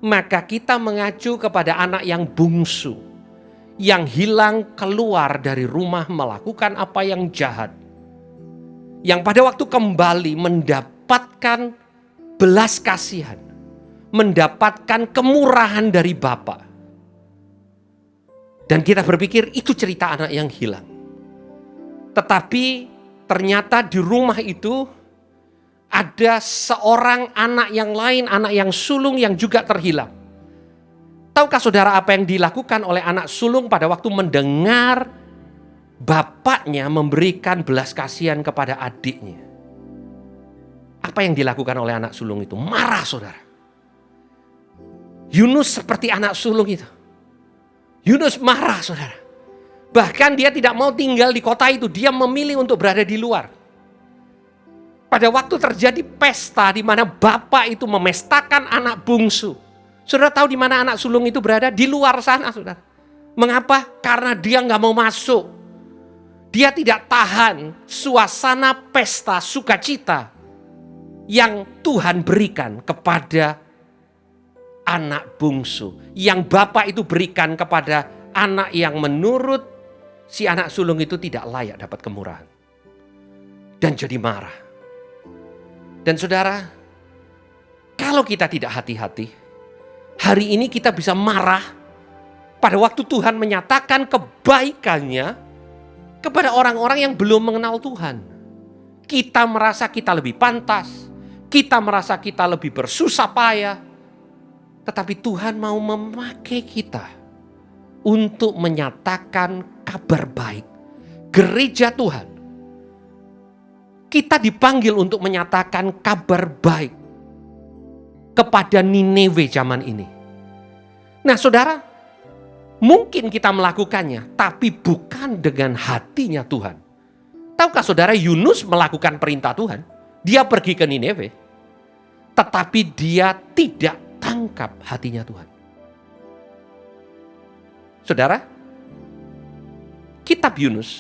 maka kita mengacu kepada anak yang bungsu, yang hilang keluar dari rumah melakukan apa yang jahat, yang pada waktu kembali mendapatkan belas kasihan, mendapatkan kemurahan dari Bapa. Dan kita berpikir itu cerita anak yang hilang. Tetapi ternyata di rumah itu ada seorang anak yang lain, anak yang sulung yang juga terhilang. Tahukah saudara apa yang dilakukan oleh anak sulung pada waktu mendengar bapaknya memberikan belas kasihan kepada adiknya? Apa yang dilakukan oleh anak sulung itu? Marah, saudara. Yunus seperti anak sulung itu. Yunus marah, saudara. Bahkan dia tidak mau tinggal di kota itu. Dia memilih untuk berada di luar. Pada waktu terjadi pesta di mana bapak itu memestakan anak bungsu. Saudara tahu di mana anak sulung itu berada? Di luar sana, saudara. Mengapa? Karena dia nggak mau masuk. Dia tidak tahan suasana pesta sukacita yang Tuhan berikan kepada anak bungsu. Yang bapak itu berikan kepada anak yang menurut si anak sulung itu tidak layak dapat kemurahan. Dan jadi marah. Dan saudara, kalau kita tidak hati-hati, hari ini kita bisa marah pada waktu Tuhan menyatakan kebaikannya kepada orang-orang yang belum mengenal Tuhan. Kita merasa kita lebih pantas, kita merasa kita lebih bersusah payah, tetapi Tuhan mau memakai kita untuk menyatakan kabar baik. Gereja Tuhan, kita dipanggil untuk menyatakan kabar baik kepada Nineve zaman ini. Nah saudara, mungkin kita melakukannya, tapi bukan dengan hatinya Tuhan. Tahukah saudara, Yunus melakukan perintah Tuhan. Dia pergi ke Nineve, tetapi dia tidak tangkap hatinya Tuhan. Saudara, kitab Yunus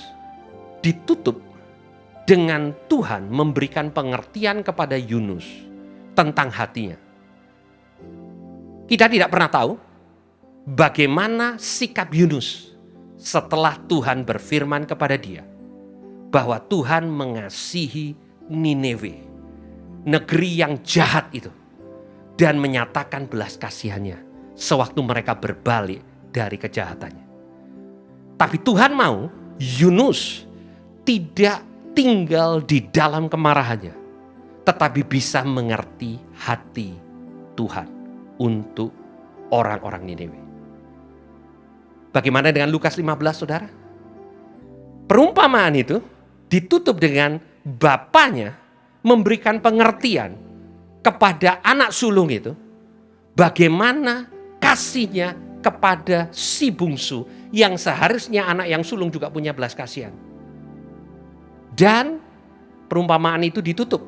ditutup dengan Tuhan memberikan pengertian kepada Yunus tentang hatinya. Kita tidak pernah tahu bagaimana sikap Yunus setelah Tuhan berfirman kepada dia bahwa Tuhan mengasihi Nineve, negeri yang jahat itu, dan menyatakan belas kasihannya sewaktu mereka berbalik dari kejahatannya. Tapi Tuhan mau Yunus tidak tinggal di dalam kemarahannya, tetapi bisa mengerti hati Tuhan untuk orang-orang Nineve. Bagaimana dengan Lukas 15, saudara? Perumpamaan itu ditutup dengan bapaknya memberikan pengertian kepada anak sulung itu, bagaimana kasihnya kepada si bungsu yang seharusnya anak yang sulung juga punya belas kasihan. Dan perumpamaan itu ditutup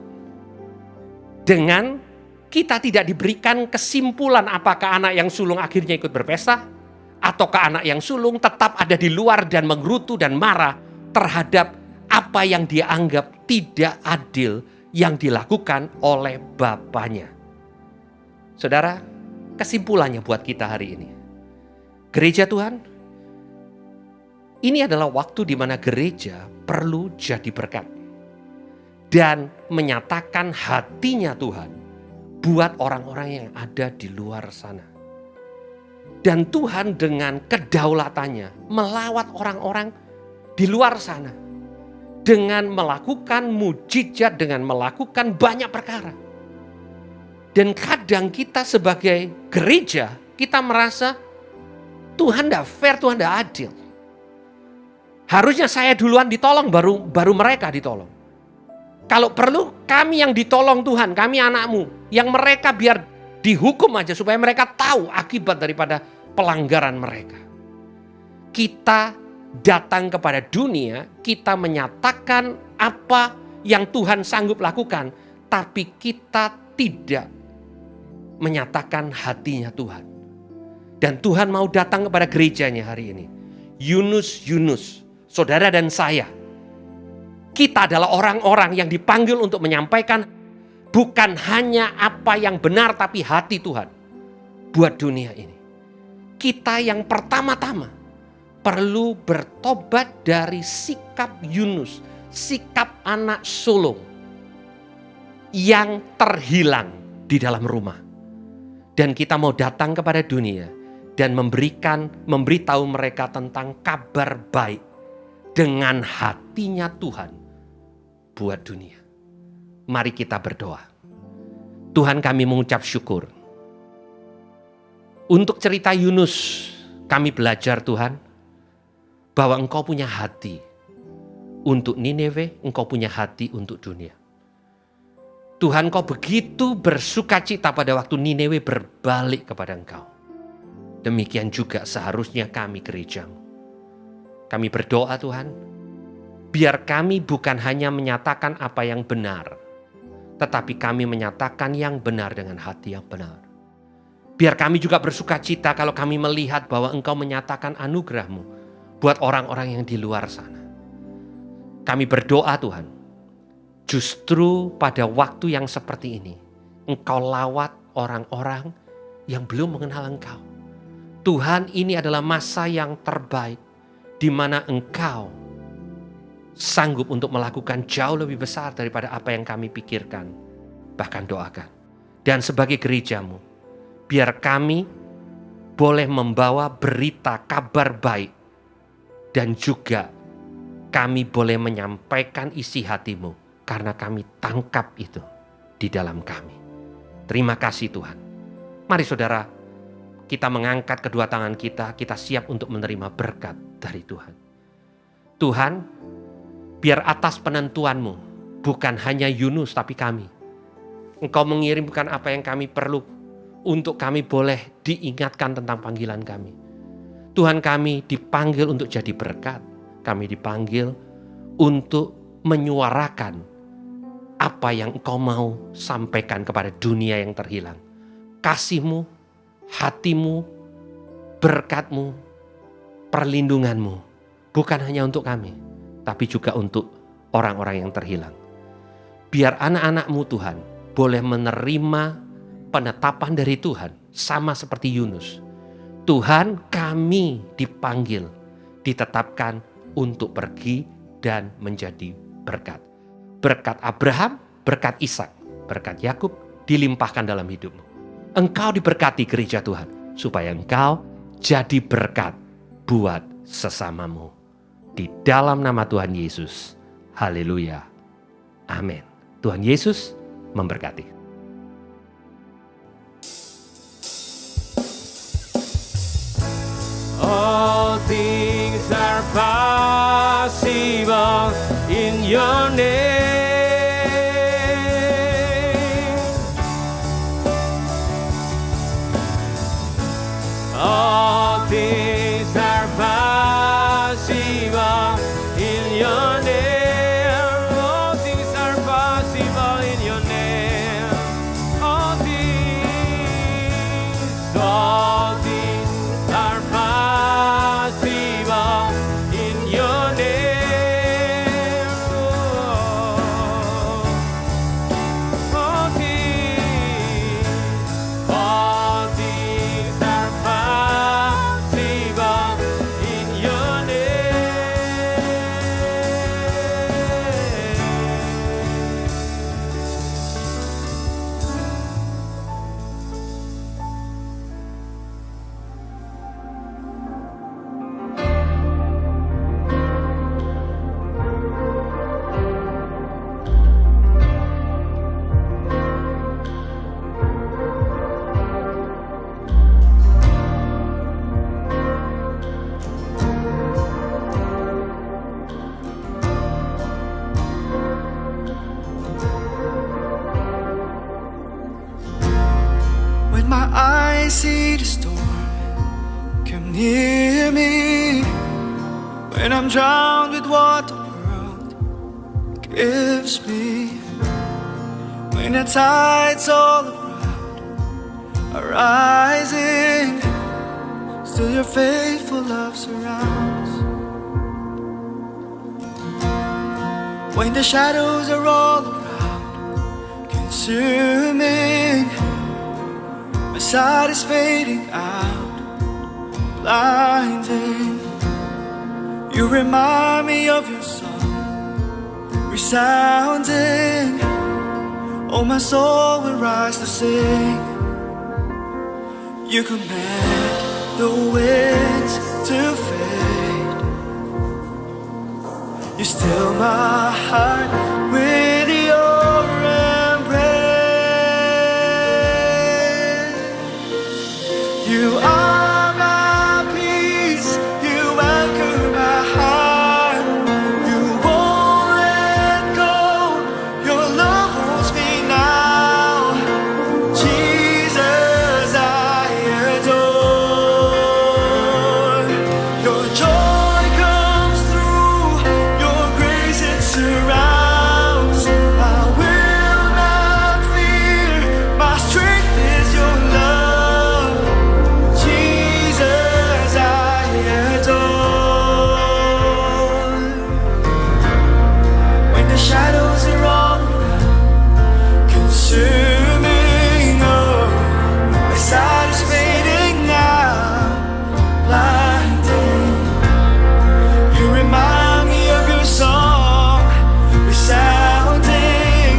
dengan kita tidak diberikan kesimpulan apakah anak yang sulung akhirnya ikut berpesta, ataukah anak yang sulung tetap ada di luar dan menggerutu dan marah terhadap apa yang dia anggap tidak adil yang dilakukan oleh bapaknya. Saudara, kesimpulannya buat kita hari ini. Gereja Tuhan, ini adalah waktu di mana gereja perlu jadi berkat dan menyatakan hatinya Tuhan buat orang-orang yang ada di luar sana. Dan Tuhan dengan kedaulatannya melawat orang-orang di luar sana dengan melakukan mujizat, dengan melakukan banyak perkara. Dan kadang kita sebagai gereja, kita merasa Tuhan tidak fair, Tuhan tidak adil. Harusnya saya duluan ditolong, baru mereka ditolong. Kalau perlu kami yang ditolong Tuhan, kami anakmu. Yang mereka biar dihukum aja supaya mereka tahu akibat daripada pelanggaran mereka. Kita datang kepada dunia, kita menyatakan apa yang Tuhan sanggup lakukan, tapi kita tidak menyatakan hatinya Tuhan. Dan Tuhan mau datang kepada gerejanya hari ini. Yunus, saudara dan saya, kita adalah orang-orang yang dipanggil untuk menyampaikan bukan hanya apa yang benar, tapi hati Tuhan buat dunia ini. Kita yang pertama-tama perlu bertobat dari sikap Yunus, sikap anak sulung yang terhilang di dalam rumah. Dan kita mau datang kepada dunia dan memberitahu mereka tentang kabar baik dengan hatinya Tuhan buat dunia. Mari kita berdoa. Tuhan, kami mengucap syukur. Untuk cerita Yunus, kami belajar Tuhan, bahwa Engkau punya hati untuk Nineve, Engkau punya hati untuk dunia. Tuhan, Engkau begitu bersukacita pada waktu Nineve berbalik kepada Engkau. Demikian juga seharusnya kami gerejamu. Kami berdoa Tuhan, biar kami bukan hanya menyatakan apa yang benar, tetapi kami menyatakan yang benar dengan hati yang benar. Biar kami juga bersukacita kalau kami melihat bahwa Engkau menyatakan anugerah-Mu buat orang-orang yang di luar sana. Kami berdoa Tuhan, justru pada waktu yang seperti ini, Engkau lawat orang-orang yang belum mengenal Engkau. Tuhan, ini adalah masa yang terbaik, di mana Engkau sanggup untuk melakukan jauh lebih besar daripada apa yang kami pikirkan, bahkan doakan. Dan sebagai gerejamu, biar kami boleh membawa berita kabar baik, dan juga kami boleh menyampaikan isi hatimu karena kami tangkap itu di dalam kami. Terima kasih Tuhan. Mari saudara, kita mengangkat kedua tangan kita siap untuk menerima berkat dari Tuhan. Tuhan, biar atas penentuanmu, bukan hanya Yunus tapi kami. Engkau mengirimkan apa yang kami perlu untuk kami boleh diingatkan tentang panggilan kami. Tuhan, kami dipanggil untuk jadi berkat. Kami dipanggil untuk menyuarakan apa yang Engkau mau sampaikan kepada dunia yang terhilang. Kasih-Mu, hati-Mu, berkat-Mu, perlindungan-Mu. Bukan hanya untuk kami, tapi juga untuk orang-orang yang terhilang. Biar anak-anak-Mu Tuhan boleh menerima penetapan dari Tuhan sama seperti Yunus. Tuhan, kami dipanggil, ditetapkan untuk pergi dan menjadi berkat. Berkat Abraham, berkat Ishak, berkat Yakub dilimpahkan dalam hidupmu. Engkau diberkati gereja Tuhan, supaya engkau jadi berkat buat sesamamu. Di dalam nama Tuhan Yesus. Haleluya. Amin. Tuhan Yesus memberkati. All things are possible in your name. All things are possible in your name. All things are possible in your name. All things are possible in your name. see the storm come near me, when I'm drowned with what the world gives me, when the tides all around are rising, still your faithful love surrounds. When the shadows are all around, consuming, my sight is fading out, blinding, you remind me of your song, resounding, oh my soul will rise to sing. You command the winds to fade, you still my heart with your embrace. You are my peace, you anchor my heart, you won't let go, your love holds me now. Jesus, I adore. Your joy comes through, your grace it surrounds. I will not fear, my strength is your love. Jesus, I adore. When the shadows are all around, consuming, oh, my sight is fading now, blinding, you remind me of your song, resounding,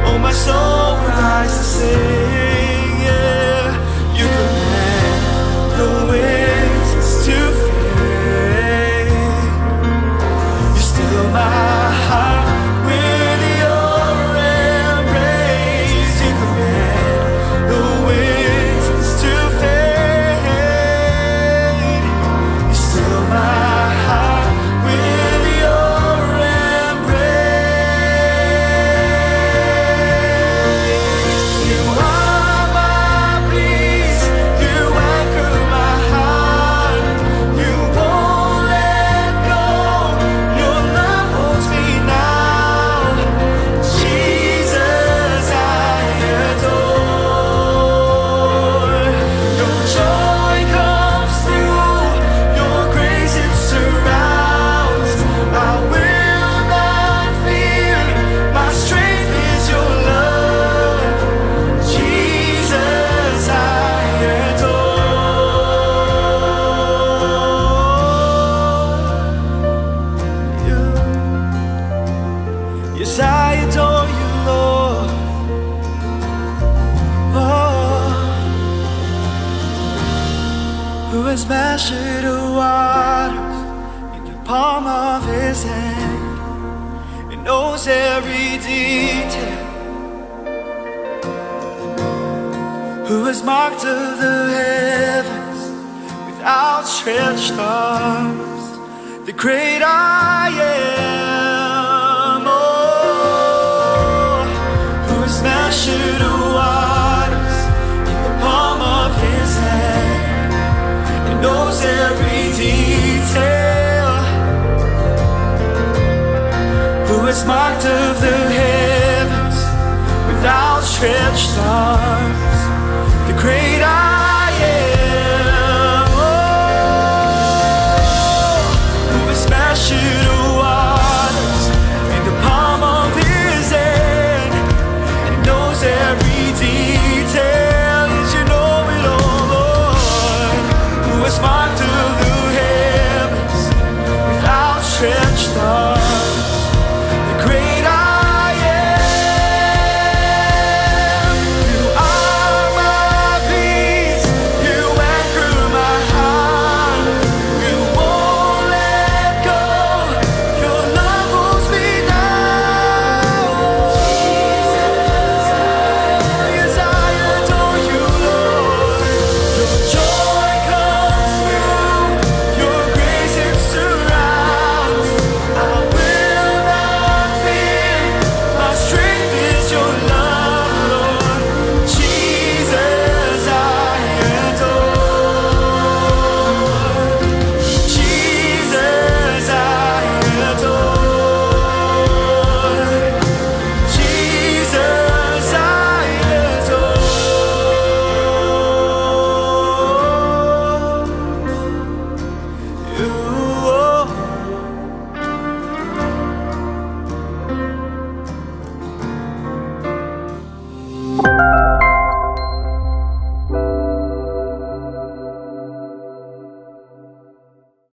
oh my soul will rise to sing, yeah. You command the winds to fade, you still my heart with your embrace. You command the winds to fade, you still my heart with your embrace. You are my peace, you anchor my heart, you won't let go, your love holds me now. Jesus, I adore. Your joy comes through, your grace it surrounds. I will not fear, my strength is your love. Jesus, I adore you. Yes, I adore you, Lord. Oh, who has measured the waters in the palm of his hand, and knows every detail, who has marked of the heavens with outstretched arms, the great I am. Oh, who has measured the waters in the palm of his hand, and knows every detail, who has marked of the heavens with outstretched arms, the great I